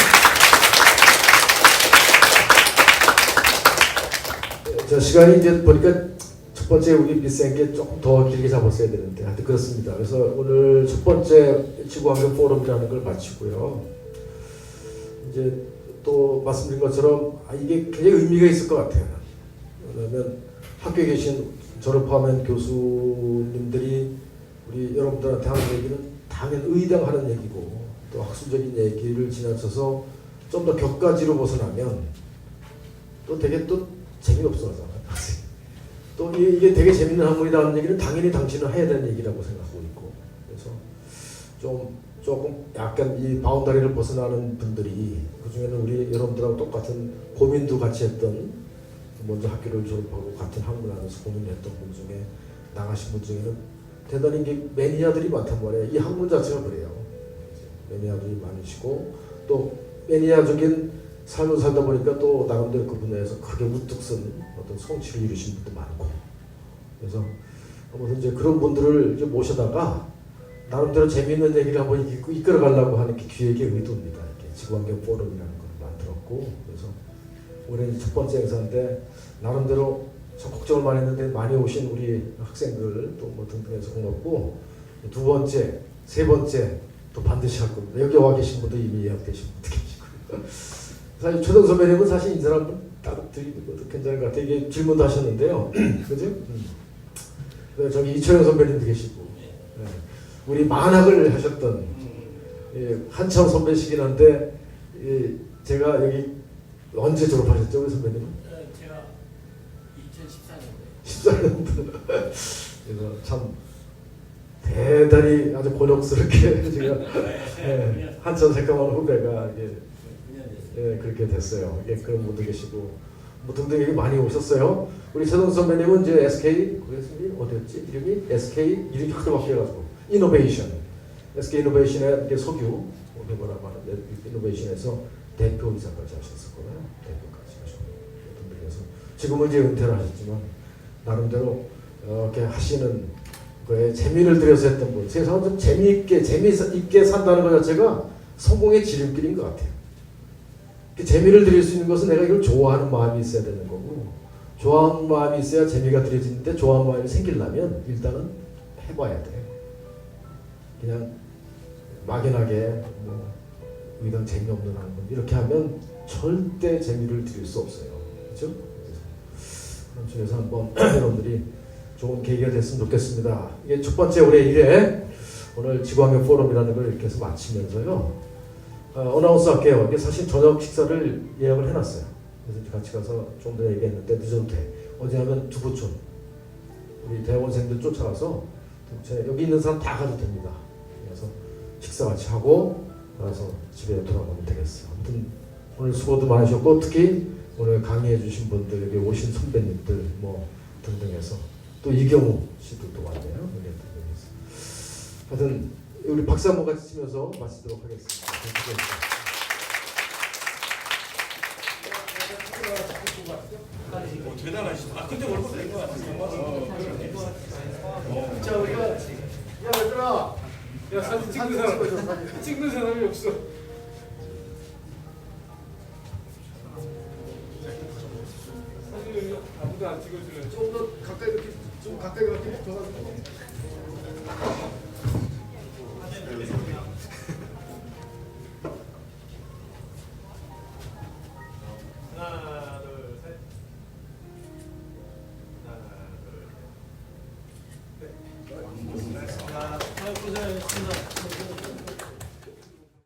자, 시간이 이제 보니까 첫 번째 우리 미생게 조금 더 길게 잡았어야 되는데 하여튼 그렇습니다. 그래서 오늘 첫 번째 지구환경 포럼이라는 걸 마치고요. 이제 또 말씀드린 것처럼 이게 굉장히 의미가 있을 것 같아요. 왜냐하면 학교에 계신 저를 포함한 교수님들이 우리 여러분들한테 하는 얘기는 당연 의당하는 얘기고 또 학술적인 얘기를 지나쳐서 좀 더 격가지로 벗어나면 또 되게 또 재미없어 하잖아요. 또 이게 되게 재밌는 학문이라는 얘기는 당연히 당신은 해야 되는 얘기라고 생각하고 있고 그래서 조금 약간 이 바운더리를 벗어나는 분들이 그중에는 우리 여러분들하고 똑같은 고민도 같이 했던 먼저 학교를 졸업하고 같은 학문 안에서 고민했던 분 중에 나가신 분 중에는 대단히 이게 매니아들이 많단 말이에요. 이 학문 자체가 그래요. 매니아들이 많으시고 또 매니아적인 삶을 살다 보니까 또 나름대로 그 분야에서 크게 우뚝 쓴 어떤 성취를 이루신 분도 많고 그래서 아무튼 이제 그런 분들을 이제 모셔다가 나름대로 재미있는 얘기를 한번 이끌어 가려고 하는 게 기획의 의도입니다. 이렇게 지구환경 포럼이라는 걸 만들었고 그래서 올해 첫 번째 행사인데 나름대로 적극적으로 많이 했는데 많이 오신 우리 학생들 또 뭐 등등해서 고맙고 두 번째, 세 번째 또 반드시 할 겁니다. 여기 와 계신 분도 이미 예약되신 분도 계시고 사실 최동 선배님은 사실 인사를 한번 따로 드리는 것도 괜찮을 것 같아요. 이게 질문도 하셨는데요. 그죠? 저기 이철영 선배님도 계시고 네. 우리 만학을 하셨던 한참 선배시긴 한데 제가 여기 언제 졸업하셨죠? 우리 선배님은? 제가 2014년도에 14년도 그래서 참 대단히 아주 곤욕스럽게 제가 한참 새까만 후배가 그렇게 됐어요. 그런 분도 계시고 뭐 등등 얘기 많이 오셨어요. 우리 최동 선배님은 이제 SK 어디였지? 이름이 SK 이름이 크게 바뀌어가지고 이노베이션 SK 이노베이션의 이게 석유 뭐라고 하는데 이노베이션에서 대표 이사까지 하셨었거든요. 대표까지 하셨고 그래서 지금은 이제 은퇴를 하셨지만 나름대로 이렇게 하시는 거에 재미를 들여서 했던 분. 세상은 좀 재미있게 산다는 것 자체가 성공의 지름길인 것 같아요. 재미를 드릴 수 있는 것은 내가 이걸 좋아하는 마음이 있어야 되는 거고 좋아하는 마음이 있어야 재미가 드려지는데 좋아하는 마음이 생기려면 일단은 해봐야 돼요. 그냥 막연하게 뭐 의당 재미없는 학문 이렇게 하면 절대 재미를 드릴 수 없어요. 그렇죠? 그런 쪽에서 한번 여러분들이 좋은 계기가 됐으면 좋겠습니다. 이게 첫 번째 올해 1회 오늘 지구환경 포럼이라는 걸 이렇게 해서 마치면서요. 어나운스 할게요. 이게 사실 저녁 식사를 예약을 해놨어요. 그래서 같이 가서 좀 전에 얘기했는데 늦어도 돼. 어디 하면 두부촌. 우리 대원생들 쫓아가서 여기 있는 사람 다 가도 됩니다. 그래서 식사 같이 하고 나서 집에 돌아가면 되겠어요. 아무튼 오늘 수고도 많으셨고 특히 오늘 강의해 주신 분들 여기 오신 선배님들 뭐 등등해서 또 이경우 씨도 또 왔네요. 하여튼 우리 박수 한번 같이 치면서 마치도록 하겠습니다. 대단하시다. 근데 얼굴 낸것 같아요. 자 우리가 야 얘들아 야 사진 찍는 사람이 없어. 사진을 아무도 안 찍어주는. 좀 더 가까이 이렇게 더 가까이 더